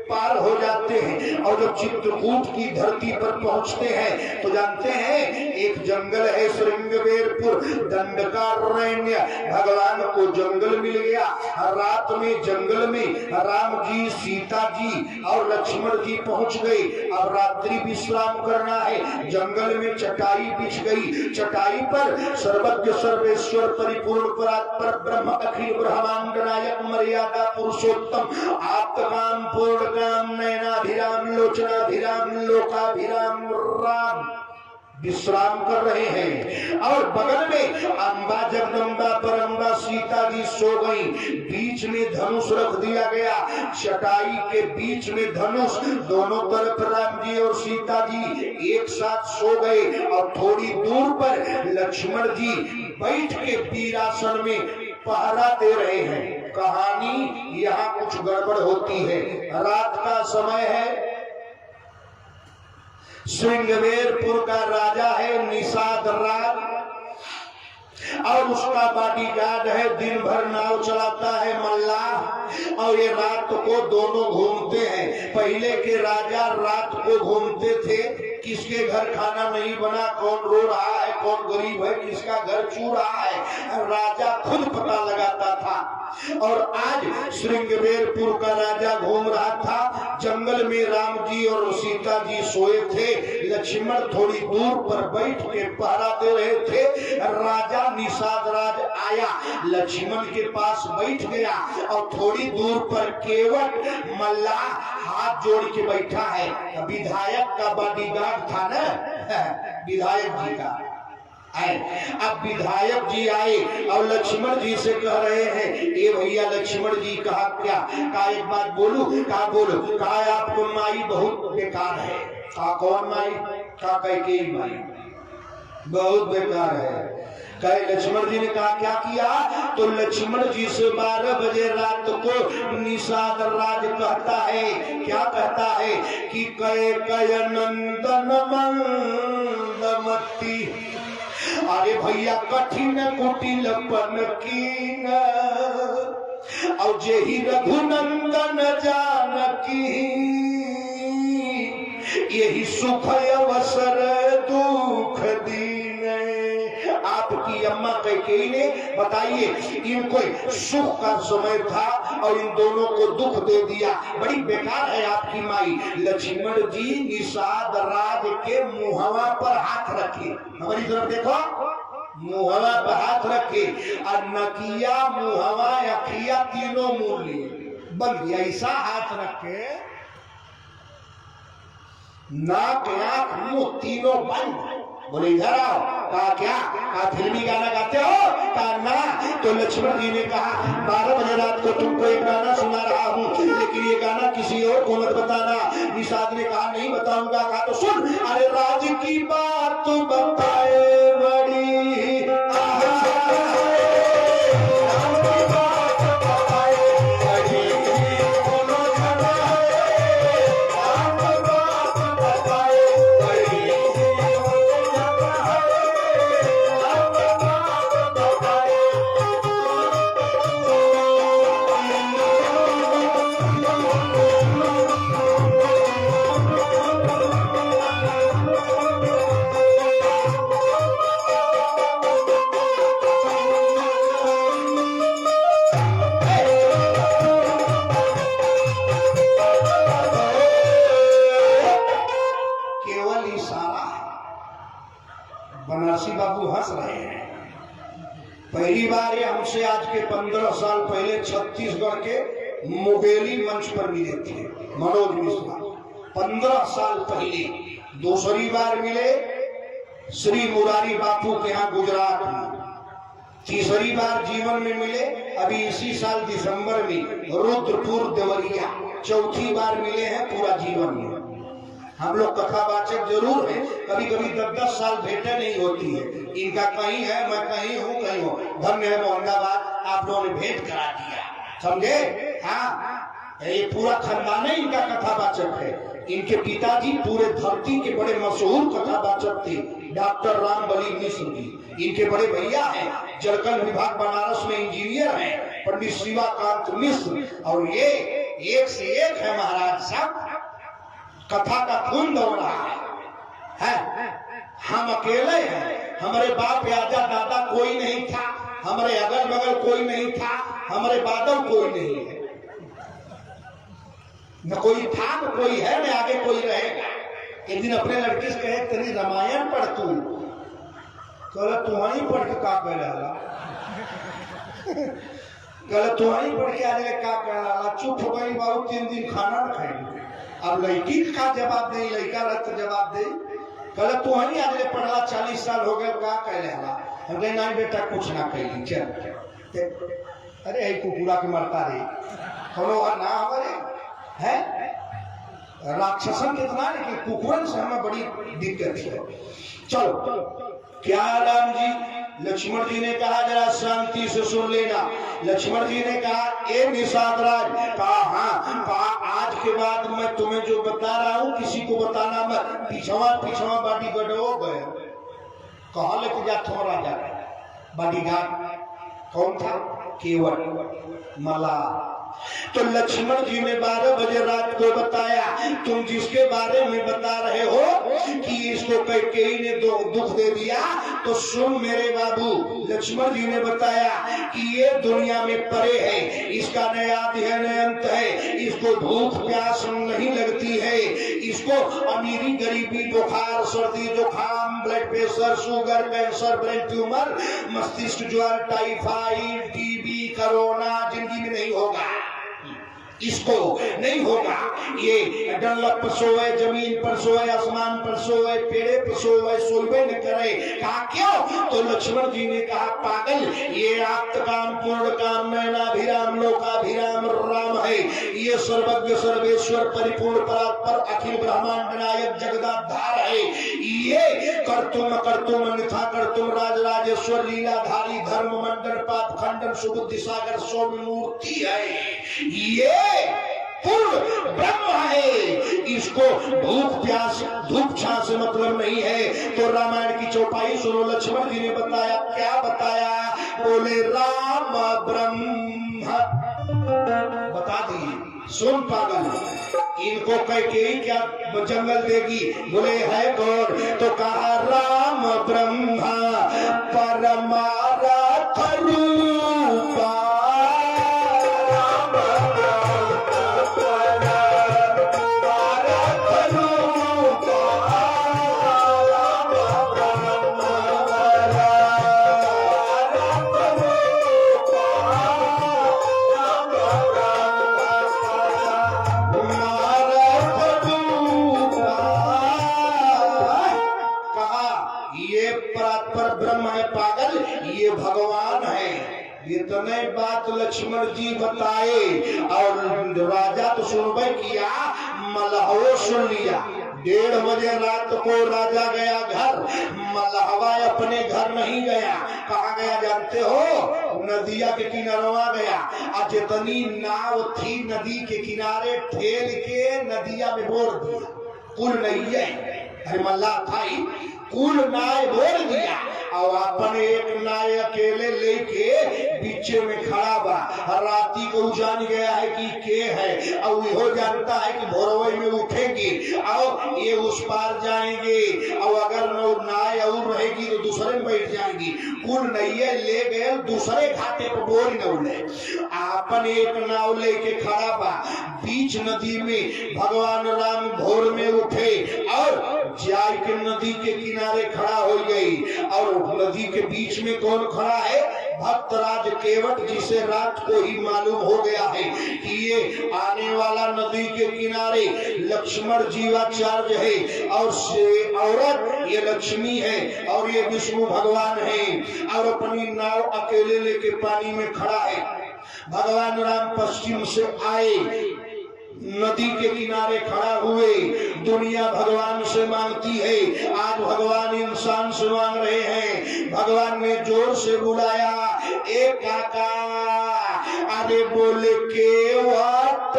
पार हो जाते हैं और जब चित्रकूट की धरती पर पहुंचते हैं तो जानते हैं एक जंगल है श्रृंगबेरपुर, दंडकारण्य। भगवान को जंगल मिल गया। रात में जंगल में राम जी, सीता जी और लक्ष्मण जी पहुंच गए। अब रात्रि विश्राम करना है। जंगल में चटाई बिछ गई। चटाई पर सर्वज्ञ सर्वेश्वर परिपूर्ण परात्पर ब्रह्म अखिल ब्रह्मांड नायक मर्यादा पुरुषोत्तम आप्तकाम पूर्ण नयनाभिराम लोचनाभिराम लोकाभिराम राम विश्राम कर रहे हैं। और बगल में अम्बा जगदम्बा परम्बा सीता जी सो गई। बीच में धनुष रख दिया गया। चटाई के बीच में धनुष, दोनों तरफ राम जी और सीता जी एक साथ सो गए। और थोड़ी दूर पर लक्ष्मण जी बैठ के वीरासन में पहरा दे रहे हैं। कहानी यहाँ कुछ गड़बड़ होती है। रात का समय है। श्रृंगबेरपुर का राजा है निषाद राज और उसका बॉडीगार्ड है, दिन भर नाव चलाता है मल्लाह। और ये रात को दोनों घूमते हैं। पहले के राजा रात को घूमते थे, किसके घर खाना नहीं बना, कौन रो रहा है, कौन गरीब है, किसका घर चू रहा है, राजा खुद पता लगाता था। और आज श्रृंगबेरपुर का राजा घूम रहा था। जंगल में राम जी और सीता जी सोए थे। लक्ष्मण थोड़ी दूर पर बैठ के पहरा दे रहे थे। राजा निषाद राज आया, लक्ष्मण के पास बैठ गया और थोड़ी दूर पर केवट मल्लाह हाथ जोड़ के बैठा है। विधायक का बॉडीगार्ड था ना, विधायक जी का। अब विधायक जी आए और लक्ष्मण जी से कह रहे हैं, ए भैया लक्ष्मण जी कहा क्या? कहा एक बात बोलूं? कहा बोलो। कहा आपको माई बहुत बेकार है। कहा कौन माई? कहा कैकेयी माई बहुत बेकार है। कहे लक्ष्मण जी ने कहा क्या किया? तो लक्ष्मण जी से 12 बजे रात को निषाद राज कहता है, क्या कहता है कि कय नंदन मंदमती। अरे भैया कठिन कुटिल पन कीन और जेहि रघुनंदन जानकी यही सुख अवसर दुख दीन। आपकी अम्मा कैकेयी ने बताइए, इनको सुख का समय था और इन दोनों को दुख दे दिया। बड़ी बेकार है आपकी माई। लक्ष्मण जी निषाद राज के मुहवा पर हाथ रखे, हमारी तरफ देखो, मुहवा पर हाथ रखे और नकिया मुहवा अखिया तीनों मुंह लिए बंद। ऐसा हाथ रखे, नाक आंख मुंह तीनों बंद। बोले इधर आओ। कहा क्या? कहा फिल्मी गाना गाते हो? कहा ना। तो लक्ष्मण जी ने कहा 12 बजे रात को तुमको एक गाना सुना रहा हूँ, लेकिन ये गाना किसी और को मत बताना। निषाद ने कहा नहीं बताऊंगा। कहा तो सुन, अरे राज की बात बताए बड़ी पहली बार ये हमसे आज के 15 साल पहले छत्तीसगढ़ के मुगेली मंच पर मिले थे मनोज मिश्रा, 15 साल पहले। दूसरी बार मिले श्री मुरारी बापू के यहाँ गुजरात में। तीसरी बार जीवन में मिले अभी इसी साल दिसंबर में रुद्रपुर देवरिया। चौथी बार मिले हैं पूरा जीवन में। हम लोग कथावाचक जरूर हैं, कभी कभी 10-10 साल भेंटें नहीं होती है। इनका कहीं है, मैं कहीं हूँ कहीं हूँ। धन्य है मोहम्मदाबाद, आप लोगों ने भेंट करा दिया, समझे। हाँ, ये पूरा खानदान ही इनका कथावाचक है। इनके पिताजी पूरे धरती के बड़े मशहूर कथावाचक थे, डॉक्टर रामबली मिश्र जी। इनके बड़े भैया हैं, जलकल विभाग बनारस में इंजीनियर हैं, पंडित शिवाकांत मिश्र। और ये एक से एक है महाराज साहब, कथा का खून दौड़ रहा है। हम अकेले हैं, हमारे बाप दादा दादा कोई नहीं था, हमारे अगल बगल कोई नहीं था, हमारे बादल कोई नहीं है, न कोई था न कोई है, न आगे कोई रहेगा। एक दिन अपने लड़के से कहे तेरी रामायण पढ़ तू, कल तुम्हारी पढ़ के का कह रहा, कल तुम्हारी पढ़ के आने का कह रहा। चुप हो गई बाबू, 3 दिन खाना न खाएंगे। अब लड़की का जवाब दे, लड़का रख जवाब दे, कल तुम्हारी आगे पढ़ला 40 साल हो गए का कह रहा। हम कहे नहीं बेटा कुछ ना कही, चल। अरे कुकुरा के मरता रे कोनो ना हमारे है राक्षसन कितना, लेकिन कुकुरन से हमें बड़ी दिक्कत है। चलो क्या राम जी, लक्ष्मण जी ने कहा जरा शांति से सुन लेना। लक्ष्मण जी ने कहा ए निषाद राज, कहा हाँ, कहा आज के बाद मैं तुम्हें जो बता रहा हूँ किसी को बताना मत। पिछवा बाडी गार्ड हो गए, कहा लेके जा थोड़ा राजा बाडी गार्ड कौन था, केवट मला। तो लक्ष्मण जी ने 12 बजे रात को बताया, तुम जिसके बारे में बता रहे हो कि इसको कैकेयी ने दुख दे दिया, तो सुन मेरे बाबू। लक्ष्मण जी ने बताया कि ये दुनिया में परे है, इसका न आदि है न अंत है, इसको भूख प्यास नहीं लगती है, इसको अमीरी गरीबी बुखार सर्दी जुकाम blood pressure sugar cancer brain tumour मस्तिष्क ज्वर टाइफाइड टीबी कोरोना जिंदगी में नहीं होगा, इसको नहीं होगा। ये डंलप पर सोए, जमीन पर सोए, आसमान पर सोए, पेड़े पर सोए, सोलबे न करे। कहा क्यों? तो लक्ष्मण जी ने कहा पागल, ये आप्त काम पूर्ण काम नयनाभिराम लोकाभिराम राम है। ये सर्वज्ञ सर्वेश्वर परिपूर्ण परात्पर अखिल ब्रह्मांड नायक जगदाधार है। ये कर्तुम कर्तुम अन्यथा कर्तुम राज राजेश्वर लीलाधारी धर्म मंडन पाप खंडन सुबुद्धि सागर सौम्य मूर्ति है। ये पूर्ण ब्रह्म है, इसको भूख प्यास धूप छां से मतलब नहीं है। तो रामायण की चौपाई सुनो। लक्ष्मण जी ने बताया, क्या बताया? बोले राम ब्रह्म, बता दिए। सुन पागल, इनको कैकेयी क्या जंगल देगी? बोले है कौन? तो कहा राम ब्रह्मा परमारथ रूपा। भगवान है। इतने बात लक्ष्मण जी बताए और राजा तो सुनबे किया, मलहवा सुन लिया। 1:30 बजे रात को राजा गया घर, मलहवा अपने घर नहीं गया। कहाँ गया जानते हो? नदिया के किनारवा गया। और जितनी नाव थी नदी के किनारे ठेल के नदिया में बोल दिया। कुल नहीं है, मल्ला था ही, कुल नाय बोल दिया। और अपने एक नाय अकेले लेके बीचे में खड़ा बा। राती को जान गया है कि के है, और वो जानता है कि भोरवे में उठेंगे और ये उस पार जाएंगे, और अगर नाय और रहेगी तो दूसरे में बैठ जाएंगी। कुल नैये ले गए दूसरे घाटे पर बोल न। अपन एक नाव लेके खड़ा बा बीच नदी में। भगवान राम भोर में उठे और जाय के नदी के किनारे खड़ा हो गई। और नदी के बीच में कौन खड़ा है? भक्तराज केवट जिसे रात को ही मालूम हो गया है कि ये आने वाला नदी के किनारे लक्ष्मण जीवाचार्य है और औरत ये लक्ष्मी है और ये विष्णु भगवान है और अपनी नाव अकेले लेके पानी में खड़ा है। भगवान राम पश्चिम से आए, नदी के किनारे खड़ा हुए, दुनिया भगवान से मांगती है, आज भगवान इंसान से मांग रहे हैं। भगवान ने जोर से बुलाया, ए काका, अरे बोले केवट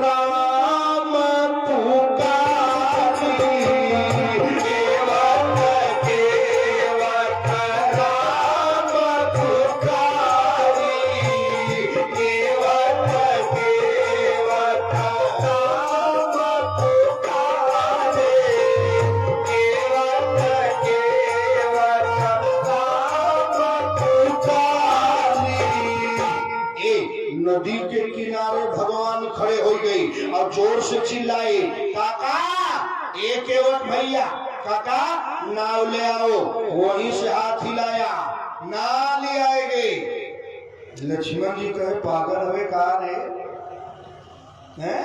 राम पुकारी, केवट राम पुकारी, केवट राम पुकारे, नदी के किनारे भगवान खड़े हो गए और जोर से चिल्लाए, काका, ये केवट भैया, काका नाव ले आओ। वहीं से हाथ हिलाया, ना ले आएंगे। लक्ष्मण जी कहे, पागल हवे कहा रे, हैं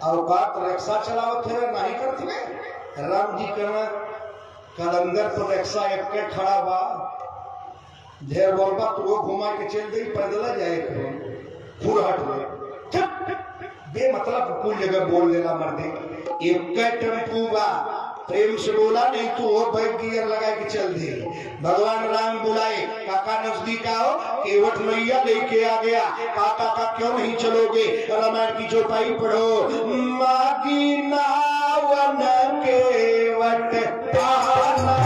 औकात रिक्शा चलावत है नहीं करते। राम जी कहना, कलंदर तो रिक्शा एक के खड़ा बा, ढेर बोलबा तो घुमा के चल गई, पैदल जाए फुरहट बेमतलब कुल जगह बोल देना मर्दे। एक टेम्पू बा, प्रेम से बोला, नहीं तो और बैठ गियर लगा के चल दे। भगवान राम बुलाए, काका नजदीक आओ, केवट मैया लेके आ गया। काका का क्यों नहीं चलोगे? रामायण की चौपाई पढ़ो, मागी नावन केवट पाना,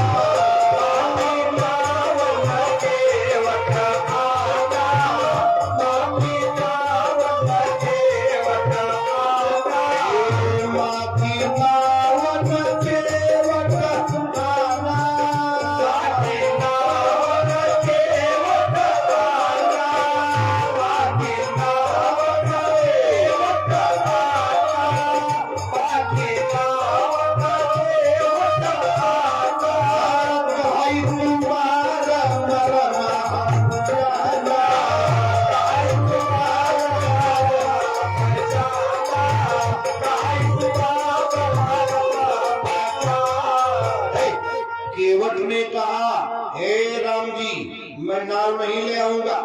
नहीं ले आऊंगा,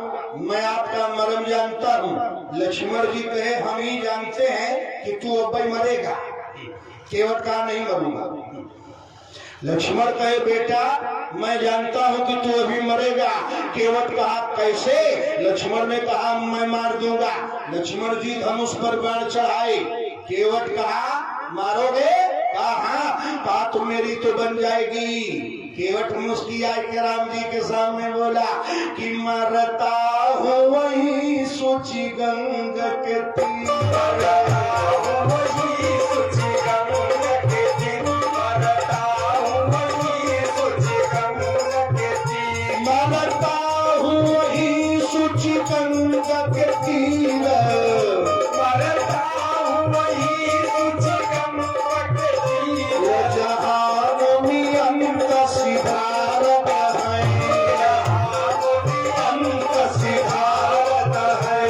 मैं आपका मरम जानता हूँ। लक्ष्मण जी कहे, हम ही जानते हैं कि तू अब मरेगा। केवट कहा, नहीं मरूंगा। लक्ष्मण कहे, बेटा मैं जानता हूँ कि तू अभी मरेगा। केवट कहा, कैसे? लक्ष्मण ने कहा, मैं मार दूंगा। लक्ष्मण जी धनुष पर बाण चढ़ाए। केवट कहा, मारोगे? कहा तो मेरी तो बन जाएगी। केवट मुस्किया के राम जी के सामने बोला कि मरता हूँ वही सोची गंग के तीर, मरता हूँ वही सोची गंग के तीर, मरता हूँ वही सोची गंग के तीर, मरता हूँ वही सोची गंग के तीर, मरता हूँ वही सोची गंग के तीर, जहां में अंत सिधारत है, अंत सिधारत है,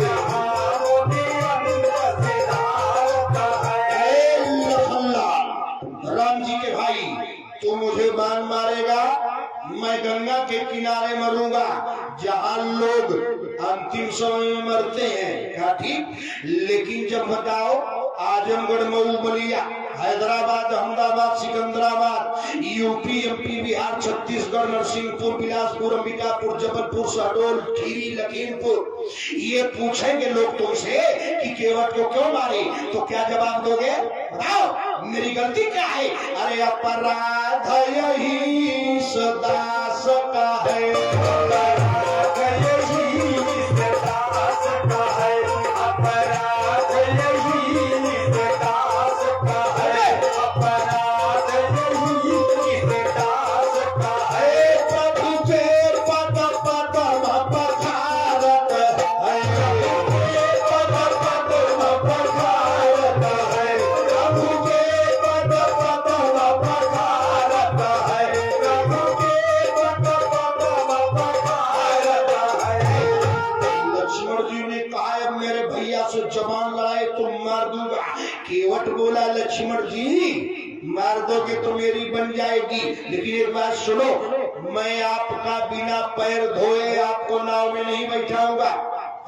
जहां में अंत सिधारत है। राम जी के भाई, तू मुझे बाण मारेगा, मैं गंगा के किनारे मरूंगा, जहां लोग अंतिम समय में मरते हैं। क्या ठीक? लेकिन जब बताओ, आजमगढ़, मऊ, बलिया, हैदराबाद, अहमदाबाद, सिकंदराबाद, यूपी, एमपी, बिहार, छत्तीसगढ़, नरसिंहपुर, बिलासपुर, अंबिकापुर, जबलपुर, शहडोल, खीरी, लखीमपुर, ये पूछेंगे लोग तुमसे कि केवट को क्यों मारे, तो क्या जवाब दोगे? बताओ, मेरी गलती क्या है? अरे अपराध यही सदास का है, अपराध यही सदास का है, अपराध यही सदास का है, अपराध यही सदास का है। प्रभु के पद पद्म पखारत है, पद पद्म पखारत है, प्रभु के पद पद्म पखारत है, प्रभु के लक्ष्मण जी मार दोगे तो मेरी बन जाएगी, लेकिन एक बात सुनो, मैं आपका बिना पैर धोए आपको नाव में नहीं बैठाऊंगा।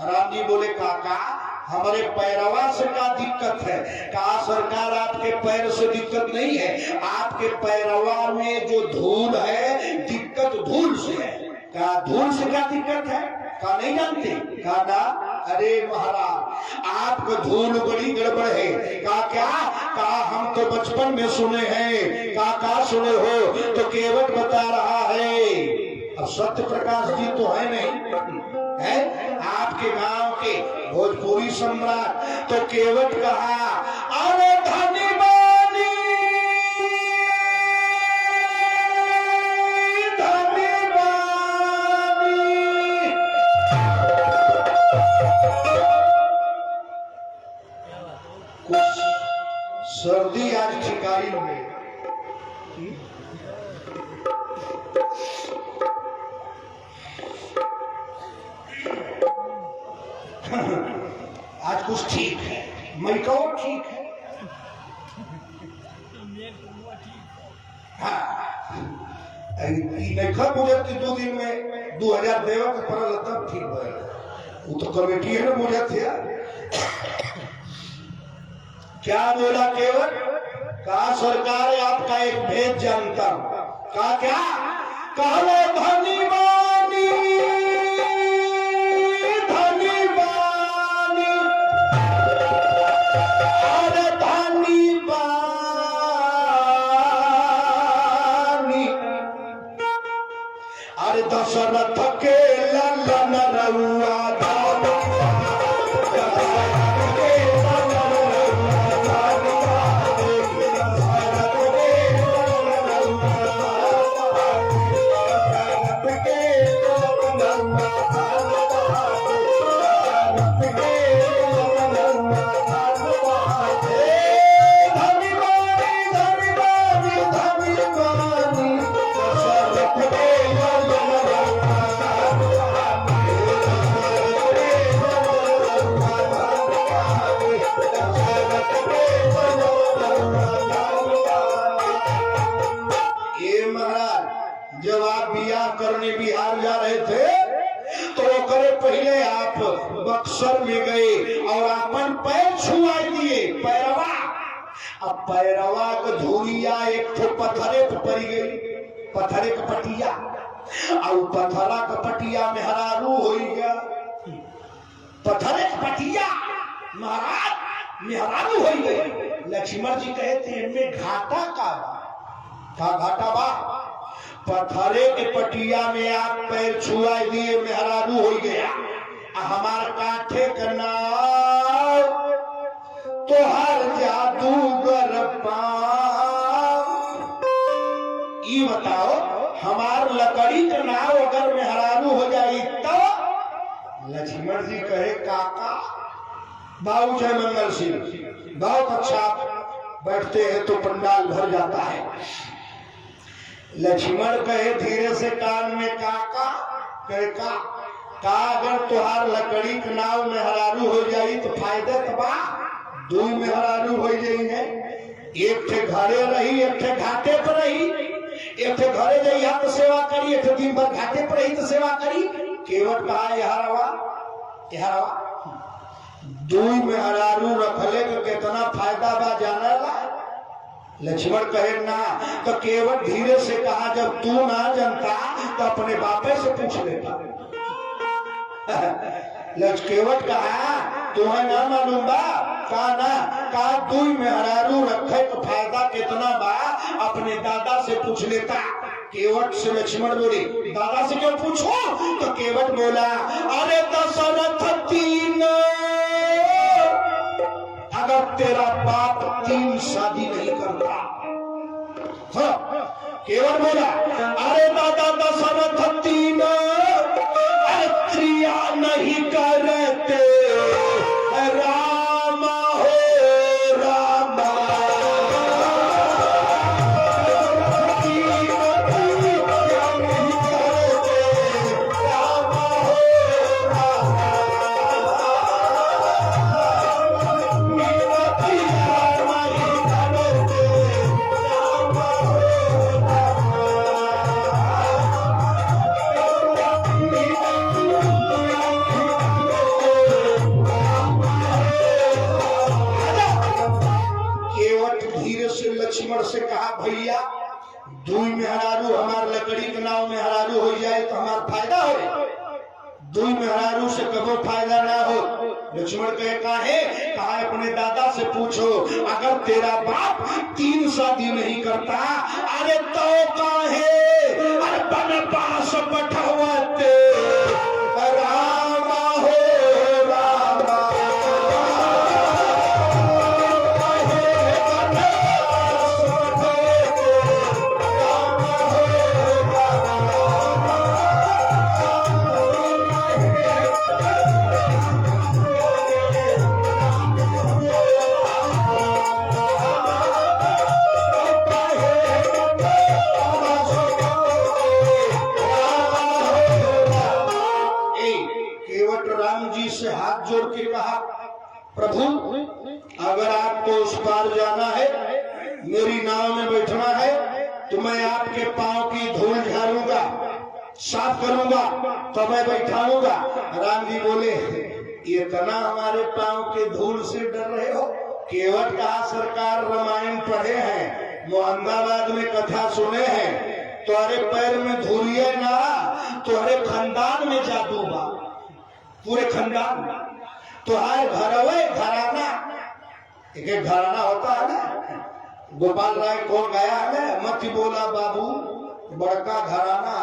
राम जी बोले काका हमारे पैरवा से क्या दिक्कत है? कहा सरकार आपके पैर से दिक्कत नहीं है, आपके पैरवा में जो धूल है दिक्कत धूल से है। कहा धूल से क्या दिक्कत है? कहा नहीं जानते? कहा ना, अरे महाराज आपको धूल बड़ी गड़बड़ है। कहा क्या? कहा हम तो बचपन में सुने हैं। कहा सुने हो? तो केवट बता रहा है। अब सत्य प्रकाश जी तो है नहीं है, आपके गांव के भोजपुरी सम्राट, तो केवट कहा अरे धनी बानी धनी बानी। कुछ सर्दी आज शिकारी में आज कुछ ठीक है, मैको ठीक है। मुझे 2 दिन में 2000 देवा का पड़ल तब ठीक भइल। वो तो कमेटी है ना मुझे थे। क्या बोला केवट? कहा सरकार आपका एक भेद जानता हूं। कहा क्या? कहलो धनी बानी धनी बानी, अरे धनी बानी, अरे दशरथ के ललन रउआ बिहार जा रहे थे तो करे पहले आप बक्सर में गए और अपन पैर छुआ दिए पैरवा। अब पैरवा को धूलिया एक तो पत्थरे पे पड़ी गई, पत्थरे का पटिया, और पत्थरा का पटिया में हरारू हो गया। पत्थरे का पटिया महाराज मेहरारू हो गई। लक्ष्मण जी कहते हैं में घाटा का घाटा बा, पत्थरे के पटिया में आप पैर छुआ दिए मेहरारू हो गया। हमार काठे का नाव तो हर जादूगर पाँव। ये बताओ हमार लकड़ी का नाव अगर मेहरारू हो जाए तो? लक्ष्मण जी कहे काका बाबू जय मंगल सिंह बहुत अच्छा, बैठते हैं तो पंडाल भर जाता है। लक्ष्मण कहे धीरे से कान में काका, कहे का अगर तुहार लकड़ी के नाव में हरारू हो जाई तो फायदे तबा 2 में हरारू हो जाएंगे। एक थे घरे रही, एक थे घाटे पर रही। एक थे घरे जाइए तो सेवा करी, एक थे दिन भर घाटे पर रही तो सेवा करी। केवट कहा यहारवा 2 में हरारू रखले के कितना फायदा बा जाना ला? लक्ष्मण कहे ना, तो केवट धीरे से कहा जब तू ना जानता तो अपने बापे से पूछ लेता। केवट कहा तुम्हें ना मालूम बा? कहा ना, कहा 2 में हरारू रखे तो फायदा कितना बा अपने दादा से पूछ लेता। केवट से लक्ष्मण बोले दादा से क्यों पूछो? तो केवट बोला अरे दशरथ 3 अगर तेरा बाप 3 शादी नहीं करता। हाँ, केवट बोला अरे दादा दशरथ 3 क्रिया नहीं करते रामा हो रामा। हो जाए तो हमारा फायदा हो, दुई मेहरारू से कबो फायदा ना हो। लक्ष्मण कहे काहे? कहा अपने दादा से पूछो, अगर तेरा बाप 3 शादी नहीं करता, अरे तो काहे अरे बनवास पठवते रामा हो रामा। हाथ जोड़ के कहा, प्रभु अगर आपको उस पार जाना है, मेरी नाव में बैठना है, तो मैं आपके पांव की धूल झाड़ूंगा, साफ करूंगा, तो मैं बैठाऊंगा। राम जी बोले, इतना हमारे पांव के धूल से डर रहे हो? केवट कहा, सरकार रामायण पढ़े हैं, मोहम्मदाबाद में कथा सुने हैं, तुम्हारे पैर में धूलिए ना, तुम्हारे खानदान में जादू बा, पूरे खानदान। तुम्हारे घरवे घराना, एक घराना होता है ना, गोपाल राय कौन गया है, मत बोला बाबू, बड़का घराना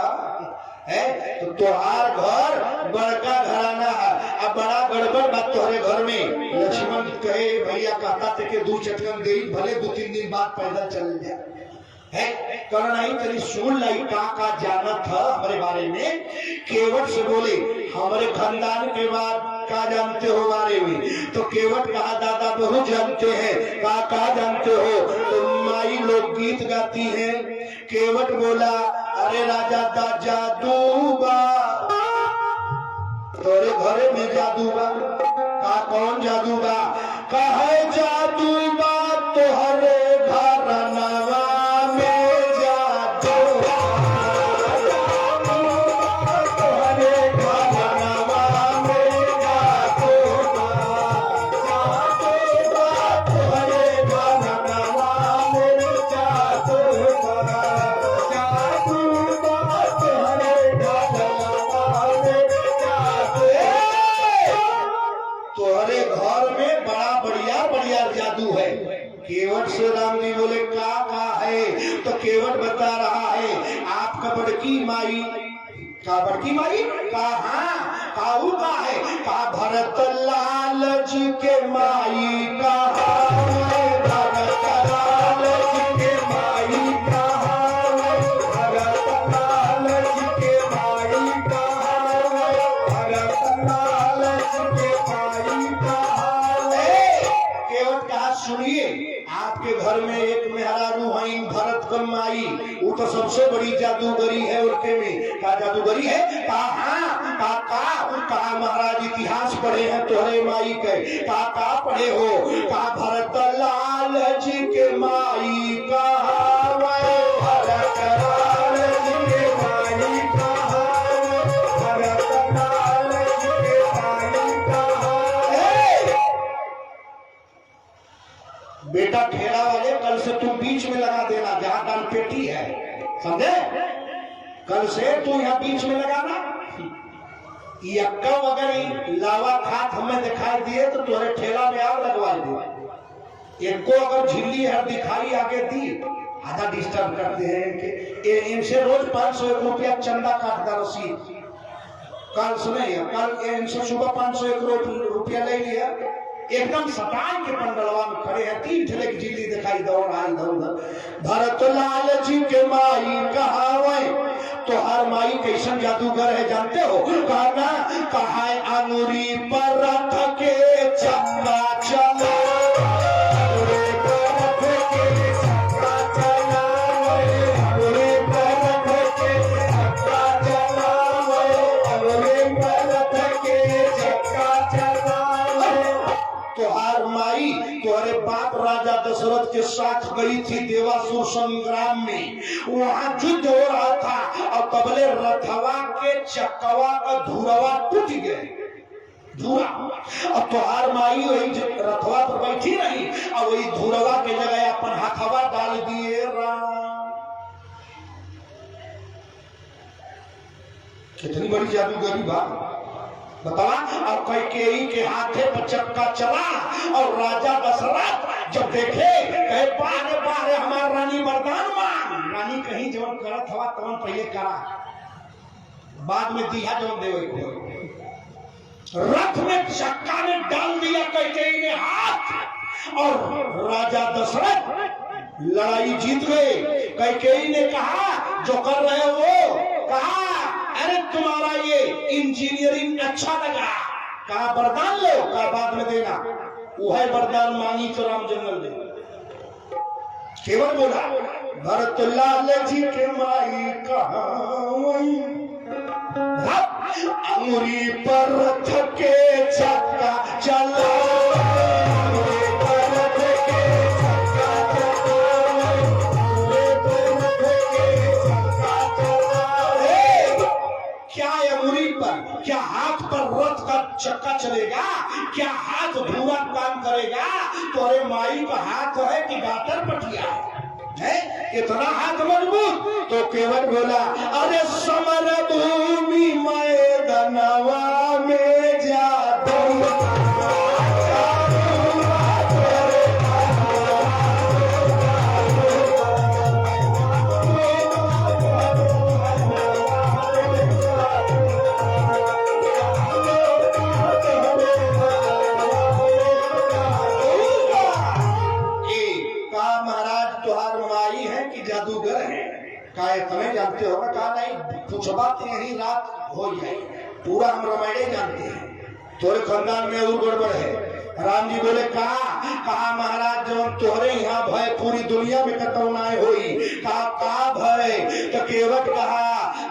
है, तो तुम्हार घर बड़का घराना है। अब बड़ा गड़बड़ बात तुम्हारे घर में। लक्ष्मण कहे, भैया कहता थे कि 2 चटकन दे, भले 2-3 दिन बाद पैदल चल जाए है, करना ही तेरी सुन लाई का जाना था हमारे बारे में। केवट से बोले, हमारे खानदान के बाद का जानते हो बारे में? तो केवट कहा, दादा बहुत जानते हैं। का जानते हो? तो माई लोग गीत गाती हैं। केवट बोला, अरे राजा दा जादूबा, तोरे घरे में जादूबा। का कौन जादूबा? कहे जादूबा तोहरे घरनवा केवट से राम जी बोले, का है? तो केवट बता रहा है, आपका बड़की माई का, बड़की माई का, हाँ काऊ का है, का भरत लाल जी के माई का, भरत लाल जी के माई का, भरत लाल जी के माई का, भरत लाल जी के माई का। केवट कहा, सुनिए, आपके घर में एक मेहरारू है भरत का माई, वो तो सबसे बड़ी जादूगरी है। उनके में का जादूगरी है? हाँ, का महाराज इतिहास पढ़े हैं तोहरे माई के? का पढ़े हो? का भरत लाल जी के माई का, भरत लाल जी के माई का, भरत लाल जी के माई का। बेटा ठेला वाले, कल से तुम बीच में लगा देना जहां दान पेटी है, समझे? कल से तू यहाँ बीच में लगाना। अगर लावा खात हमें दिखाई दिए तो तुम्हारे ठेला में आग लगवा दे। इनको अगर झिल्ली हर दिखाई आगे दी, आधा डिस्टर्ब करते हैं। इनसे रोज 501 रुपया चंदा काटता रसीद। कल सुने, कल इनसे सुबह 501 रुपया ले लिया, एकदम सटान के पंडलवा में खड़े हैं, 3 ठेले की झिल्ली दिखाई दौड़ आई इधर। भरत लाल जी के माई कहावे, तो हर माई कैसन जादूगर है जानते हो? कहना कहा, अंगुरी पर रथ के चक्का चला, तुम्हारे बाप राजा दशरथ के साथ गई थी देवासुर संग्राम में, वहां युद्ध हो रहा था और कबले रथवा के चक्कवा का धुरवा टूट गए, धुरा। अब तुहार माई वही रथवा पर बैठी रही और वही धुरवा के जगह अपन हाथवा डाल दिए। राम कितनी बड़ी जादूगरी बात बता। और कैकेयी के हाथे पर चक्का चला और राजा दशरथ जब देखे कहे बारे बारे हमार रानी वरदान मांग। रानी कहीं जवन करत हवा तवन पहले करा, बाद में दिया जवन देवे को। रथ में चक्का ने डाल दिया कैकेयी ने हाथ और राजा दशरथ लड़ाई जीत गए। कैकेयी ने कहा जो कर रहे हो वो, कहा अरे तुम्हारा ये इंजीनियरिंग अच्छा लगा, कहा वरदान लो, कहा बाद में देना। वह वरदान मांगी तो राम जंगल दे। केवल बोला भरत लाल जी के माई कहा अंगुरी पर रथ के चक्का चला। क्या हाथ पर रथ का चक्का चलेगा? क्या हाथ भूरा काम करेगा? तो अरे माई का हाथ है कि गाटर पटिया है? इतना हाथ मजबूत। तो केवल बोला अरे समर भूमि मैदानवा में जादू जादूगर है। कहा तुम्हें जानते हो ना? कहा नहीं, कुछ बात यही रात हो जाए, पूरा हम रामायण जानते हैं, तोरे खानदान में और गड़बड़ है। राम जी बोले कहा महाराज जो तोहरे यहाँ भय पूरी दुनिया में कतौनाए होई। कहा भय? तो केवट कहा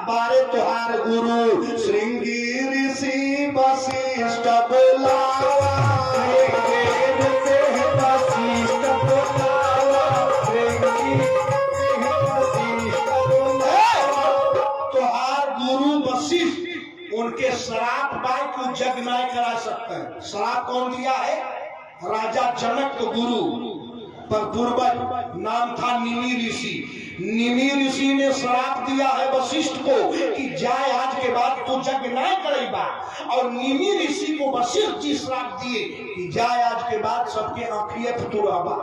बारे तुहार गुरु श्रृंगी ऋषि वशिष्ठ बुलावा। उनके श्राप बाय को जग नहीं करा सकते हैं। श्राप कौन दिया है? राजा जनक को गुरु पर पूर्वज नाम था निमि ऋषि। निमि ऋषि ने श्राप दिया है वशिष्ठ को कि जाए आज के बाद तू जग नहीं करेगा। और निमि ऋषि को वशिष्ठ जी श्राप दिए कि जाए आज के बाद सबके आंखिए फुटुराबा।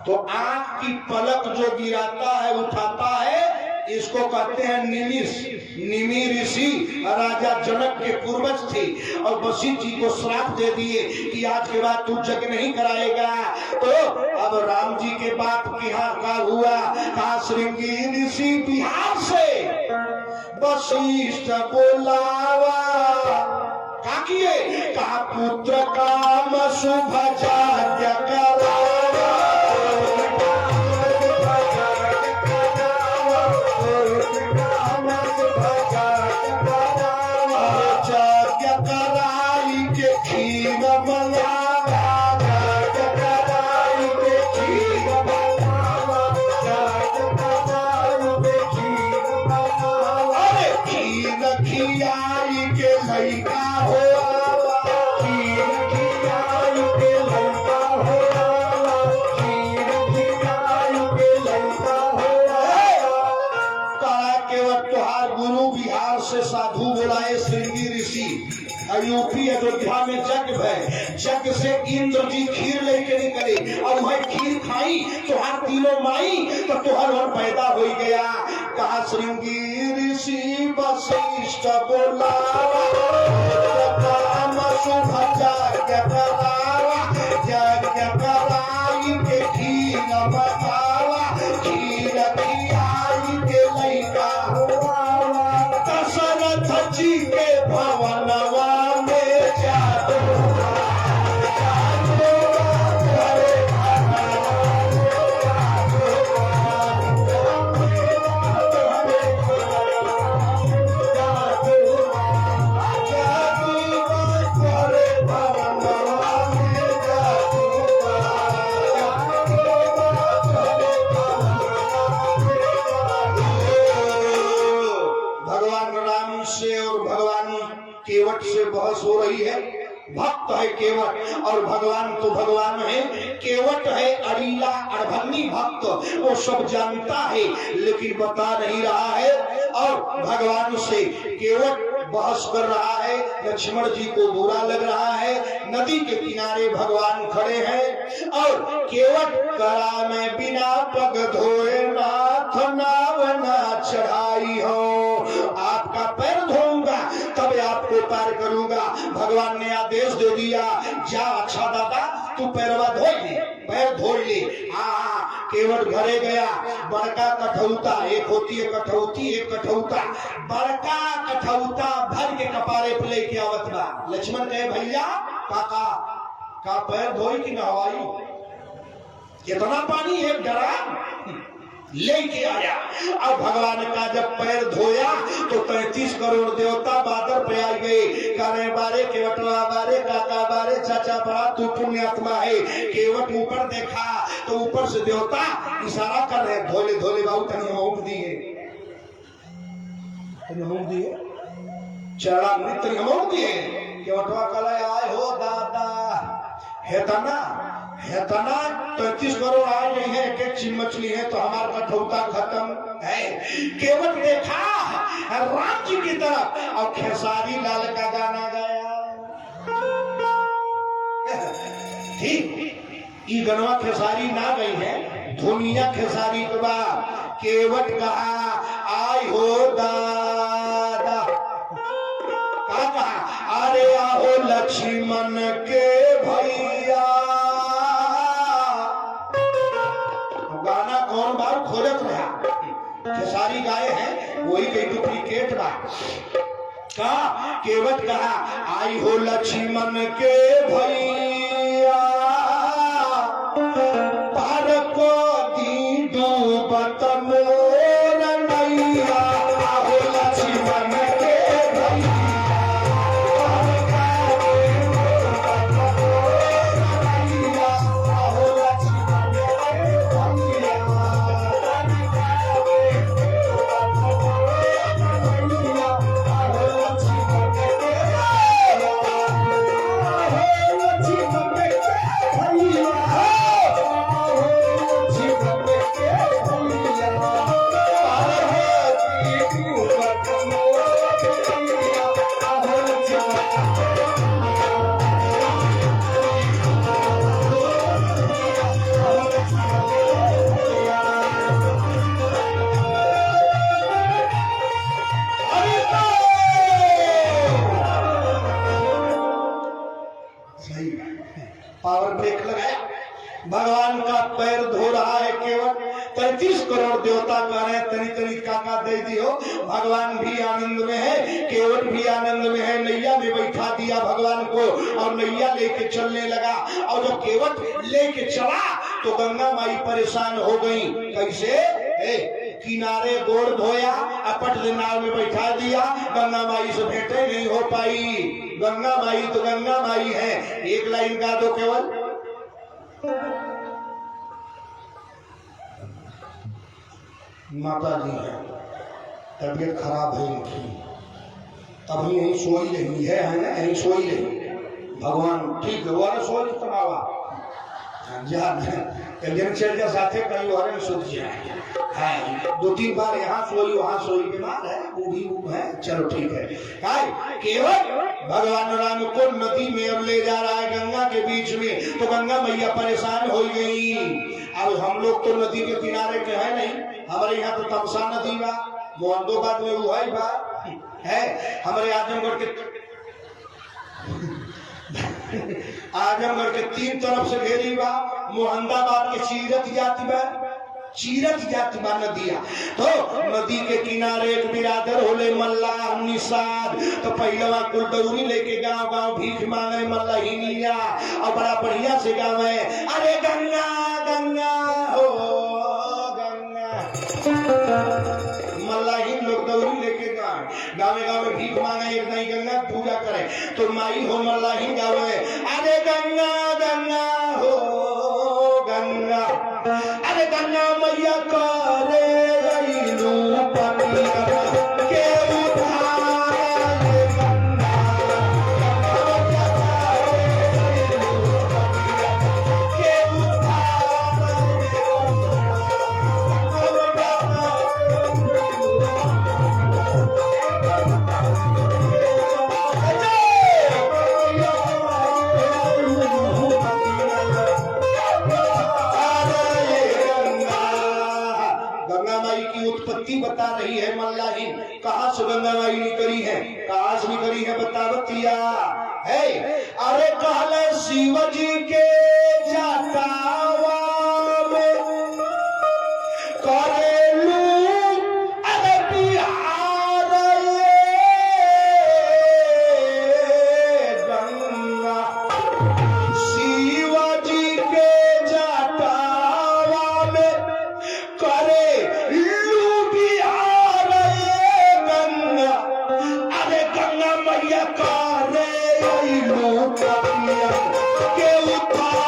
तो आंख की पलक जो गिराता है उठाता है, इसको कहते हैं निमिष। निमि ऋषि राजा जनक के पूर्वज थे और वशिष्ठ जी को श्राप दे दिए कि आज के बाद तू यज्ञ नहीं कराएगा। तो अब राम जी के बाप के यहाँ का हुआ, कहा श्रृंगी ऋषि बिहार से वशिष्ठ बुलावा। क्या किए? कहा पुत्र काम शुभ जाग्य करावा। साधु बुलाए श्रृंगी ऋषि। यूपी अयोध्या में यज्ञ है, यज्ञ से इंद्र जी खीर लेके निकले और वह खीर खाई तो हर तीनों माई तो तुहर और पैदा हो गया। कहा श्रृंगी ऋषि वशिष्ठ बुलावा, शुभ यज्ञ करावा, यज्ञ कराई के खीर बतावा, खीर खियाई के लइका दशरथ जी के भवनवा में जादू केवट से बहस हो रही है। भक्त है केवट, और भगवान तो भगवान है, केवट है अड़ीला अड़भंगी भक्त, वो सब जानता है लेकिन बता नहीं रहा है। और भगवान से केवट बहस कर रहा है, लक्ष्मण जी को बुरा लग रहा है। नदी के किनारे भगवान खड़े हैं और केवट करा में बिना पग धोए नाथ नाव ना चढ़ाई हो, आपका पैर धोऊंगा तब आपको पार करूंगा। भगवान ने आदेश दे दिया, जा अच्छा दादा तू पैरवा धो ले, पैर धो ले। केवट घरे गया, बड़का कठौता, एक होती है कठौती एक कठौता, बड़का कठौता भर के कपारे पे लेके आवत बा। लक्ष्मण कहे भैया काका का पैर धोई कि नहवाई, कितना पानी है डरा लेके आया। अब भगवान का जब पैर धोया तो 33 करोड़ देवता बादर पे आ गए, करे बारे केवटवा बारे काका बारे चाचा बड़ा तू पुण्यात्मा है। केवट ऊपर देखा तो ऊपर से देवता इशारा कर रहे, धोले धोले बाबू तनी होम दिए, तनी होम दिए, चढ़ा मृत तनी होम दिए। केवटवा कला आए हो दादा हेतना हेतना 33 करोड़ आ गई है, एक एक मछली है तो हमारा कठौता खत्म है। केवट देखा राम जी की तरफ और खेसारी लाल का गाना गाया। ठीक ये गनवा खेसारी ना गई है, धुनिया खेसारी के बाद केवट कहा आई हो दादा, कहा अरे आओ लक्ष्मण के भैया। गाना कौन बार खोजत रहा, खेसारी गाए हैं वही के डुप्लीकेट बा। का केवट कहा आई हो लक्ष्मण के भैया, पार को दी डूबत मोर नैया, हो लक्ष्मण के भैया। पावर ब्रेक लगाया, भगवान का पैर धो रहा है केवट। 33 करोड़ देवता कह रहे तनी तनी काका दे दियो। भगवान भी आनंद में है, केवट भी आनंद में है। नैया में बैठा दिया भगवान को और नैया लेके चलने लगा। और जब केवट लेके चला तो गंगा माई परेशान हो गई। कैसे? किनारे गोड़ धोया, अपट नाव में बैठा दिया, गंगा माई से भेंटे नहीं हो पाई। गंगा माई तो गंगा माई है। एक लाइन गा दो केवल। माता जी है, तबीयत खराब है इनकी, अभी यही सोई रही है ना, यही सोई रही। भगवान ठीक है, वो सोई तनावा चल जा साथे कहीं और सुध जाए। 2-3 बार यहाँ सोई वहां सोई, बीमार है बूढ़ी है, चलो ठीक है। केवल भगवान राम को नदी में अब ले जा रहा है, गंगा के बीच में। तो गंगा मैया परेशान हो गई। अब हम लोग तो नदी के किनारे के है नहीं, हमारे यहाँ तो तमसा नदी बा, मोहम्मदाबाद में वो है, हमारे आजमगढ़ के आजमगढ़ के 3 तरफ से घेरी बा। मोहम्मदाबाद के चीरत जाति बा नदिया। तो नदी के किनारे एक बिरादर होले मल्लाह निषाद। तो पहलवा कुल दौरी लेके गांव गांव भीख मांगे मल्लाहिनिया, और बड़ा बढ़िया से गावे अरे गंगा गंगा हो गंगा। मल्लाहीन लोग दौरी लेके गाँव गाँव में भीख मांगे, एक नहीं गंगा पूजा करे। तो माई हो मल्लाहीन गावे अरे गंगा गंगा हो गंगा, अरे गंगा मैया करे गईलू पनिया के उधार गंगा, करी है, कहाँ से करी है बता बतिया है। अरे कहले शिव जी के जटावा में करेलू अरे बिहार ये गंगा, शिव जी के जटावा में करेलू बिहार ये गंगा। अरे गंगा मैया करे के उतार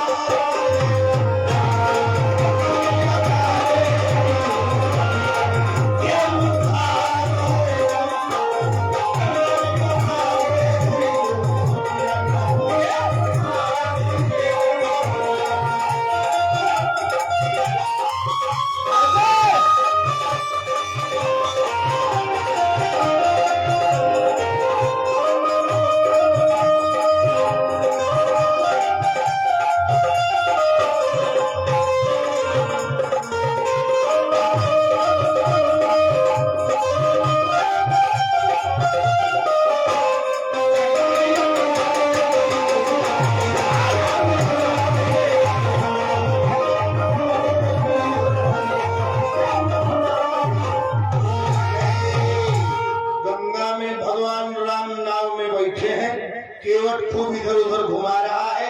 केवट खूब इधर उधर घुमा रहा है,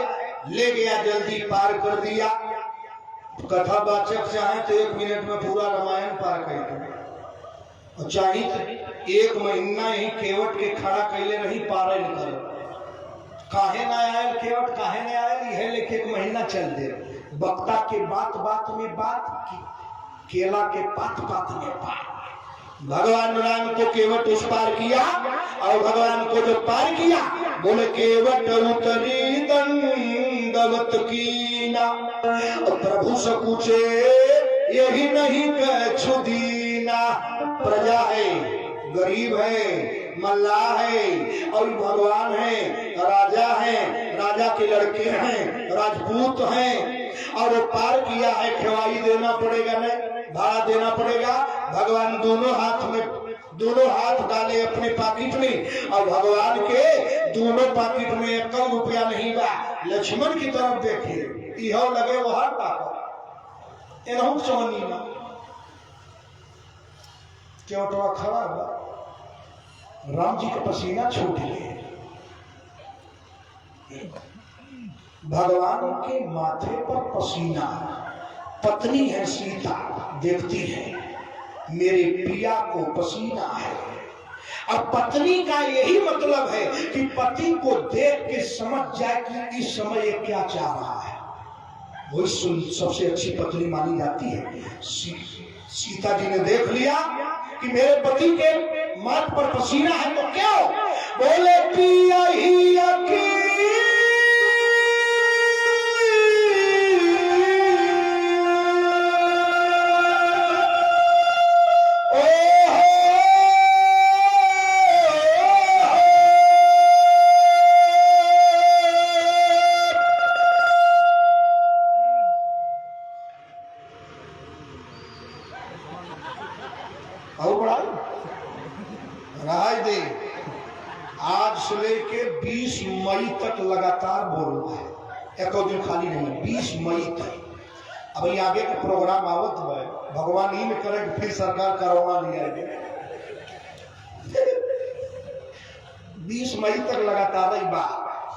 ले गया जल्दी पार कर दिया। कथावाचक चाहे तो 1 मिनट में पूरा रामायण पार कर दे, और चाहे तो 1 महीना ही केवट के खड़ा कैले रही पारे निकल। काहे ना आयल केवट, काहे ना आयल यह लेके 1 महीना चल दे। वक्ता के बात बात में बात, केला के पात पात में पात। भगवान राम को केवट उस पार किया, और भगवान को जो पार किया बोले केवट उतरी दंडवत कीना। और प्रभु से पूछे यही नहीं कछु दीना। प्रजा है, गरीब है, मल्लाह है, और भगवान है, राजा है, राजा के लड़के हैं, राजपूत हैं, और वो पार किया है। खिवाई देना पड़ेगा, नहीं भाड़ा देना पड़ेगा। भगवान दोनों हाथ डाले अपने पॉकेट में, और भगवान के दोनों पॉकेट में 1 रुपया नहीं बा। लक्ष्मण की तरफ देखे, इहो लगे वहां पाकर एनहु चवनी ना केवटवा खड़ा हुआ। राम जी का पसीना छूट गए। भगवान के माथे पर पसीना, पत्नी है सीता, देखती है मेरे पिया को पसीना है। अब पत्नी का यही मतलब है कि पति को देख के समझ जाए कि इस समय ये क्या चाह रहा है। वही सबसे अच्छी पत्नी मानी जाती है। सीता जी ने देख लिया कि मेरे पति के माथ पर पसीना है, तो क्यों बोले पिया ही की लगातार बोल रहा है, 1 दिन खाली नहीं, 20 मई तक। अब आगे का प्रोग्राम आवत है, भगवान ही में करे फिर सरकार कोरोना लिया है। 20 मई तक लगातार ही बात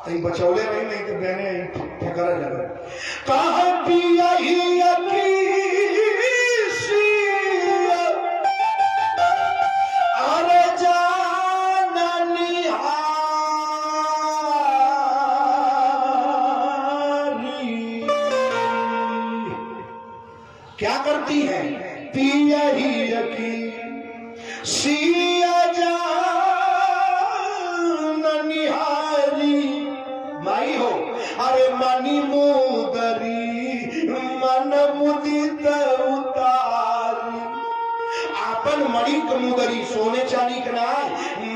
कहीं बचौले रही, नहीं तो बहने ठेकर लगे। कहाँ पिया ही क्या करती है पिया ही रखी सिया जान निहारी। माई हो अरे मनी मुदरी मन मुदित उतारी। आपन मणिक मुदरी, सोने चांदी के नाम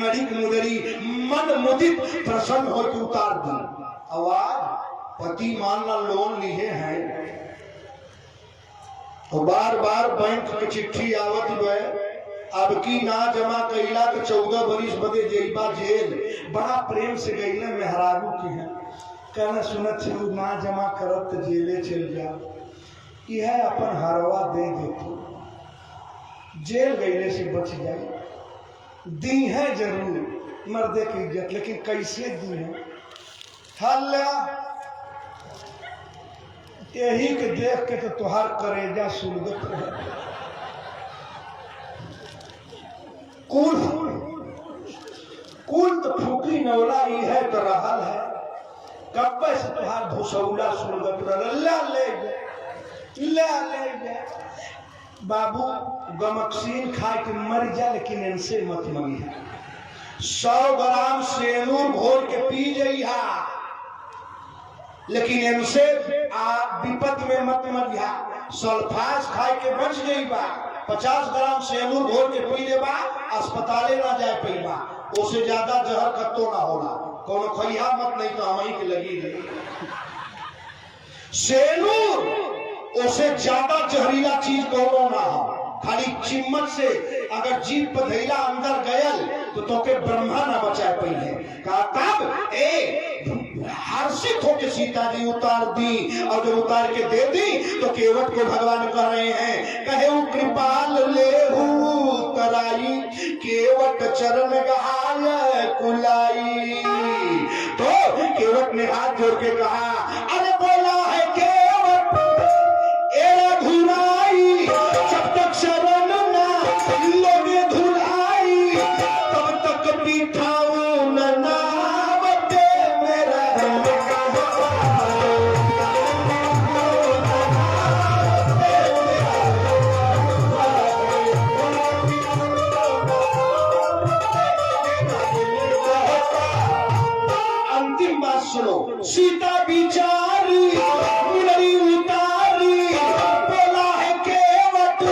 मणिक मुदरी, मन मुदित प्रसन्न हो के उतार दी। आवाज पति मानना लोन लिए हैं, तो बार बार बैंक की चिट्ठी आवत है, अब की ना जमा कैला के 14 बरिस बदे जेबा जेल। बड़ा प्रेम से गईले मेहरारू के हैं, कहना सुनत छे ना जमा करत तो जेले चल जा, यह अपन हरवा दे देती, जेल गईले से बच जाए। दी है जरूर मर्दे की इज्जत, लेकिन कैसे दी है? हल्ला यही के देख के तो तुहार करेजा सुलगत रहे। कुल तो फूकी नौला ही है तो रहल है, कब से तुहार भूसौला सुलगत रहे। ले बाबू गमकसीन खाए के मर जा, लेकिन इनसे मत मंगी। 100 ग्राम सेनूर घोल के पी जइहा, लेकिन इनसे विपत में मत मरिया। सल्फास खाए के बच जइबा, 50 ग्राम सेनूर घोल के पी लेबा, अस्पताले ना जाए पैबा। उससे ज्यादा जहर कत्तो ना होला, कोनो खइहा मत, नहीं तो हम ही के लगी रही। सेनूर उससे ज्यादा जहरीला चीज कोनो ना हो। खाली चिम्मच से अगर जीभ पर धैला अंदर गयल तो तोके ब्रह्मा ना बचा पाई है। कहा तब हर्षित होकर सीता जी उतार दी, और जब उतार के दे दी तो केवट को भगवान कह रहे हैं, कहे कृपाल ले तराई, केवट चरण गहाय कुलाई। तो केवट ने हाथ जोड़ के कहा, अरे बोला है केवट एरा घुराई, जब तक शरण ना लोगे धुलाई, तब तक बिठाऊं न नावते मेरा। अंतिम बात सुनो, सीता बिचारी मुरली उतारी, बोला है केवट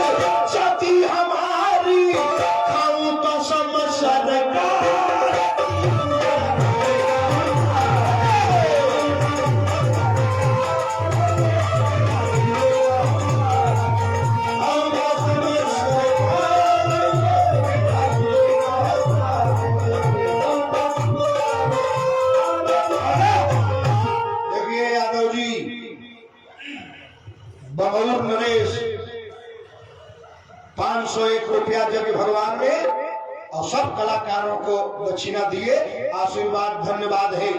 जाति हमारी, खाऊं तो समझ सरकार। देखिए यादव जी, बबलूर नरेश 501 रुपया जब भगवान में और सब कलाकारों को दक्षिणा दिए, आशीर्वाद धन्यवाद है।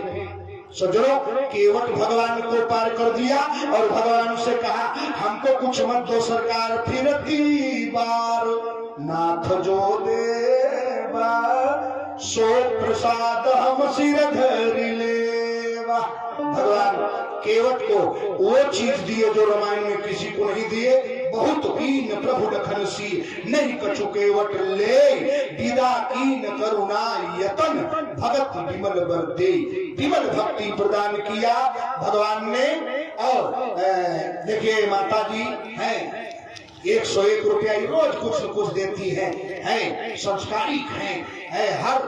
सज्जनों, केवट भगवान को पार कर दिया और भगवान से कहा, हमको कुछ मत दो सरकार, फिर की बार नाथ जो देवा सो प्रसाद हम सिर धरि लेवा। भगवान केवट को वो चीज दिए जो रामायण में किसी को नहीं दिए। बहुत कीन प्रभु लखन सी नहीं कछु केवट ले, विदा कीन करुणा यतन भगत विमल बर दे। विमल भक्ति प्रदान किया भगवान ने। और देखिए माता जी हैं 101 रुपया रोज कुछ न कुछ देती हैं, संस्कारिक हैं, हर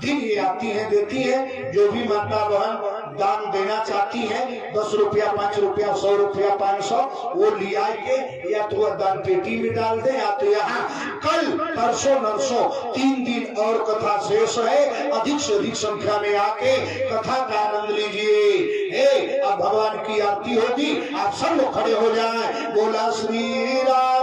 दिन ये आती हैं देती हैं। जो भी माता बहन दान देना चाहती हैं, 10 रुपया 5 रुपया 100 रुपया 500 वो लिया के या तो दान पेटी में डाल दें, या तो यहाँ कल परसों नरसों 3 दिन और कथा शेष है। अधिक से अधिक संख्या में आके कथा का आनंद लीजिए। अब भगवान की आरती होगी, आप सब लोग खड़े हो जाएं। बोला श्री राम।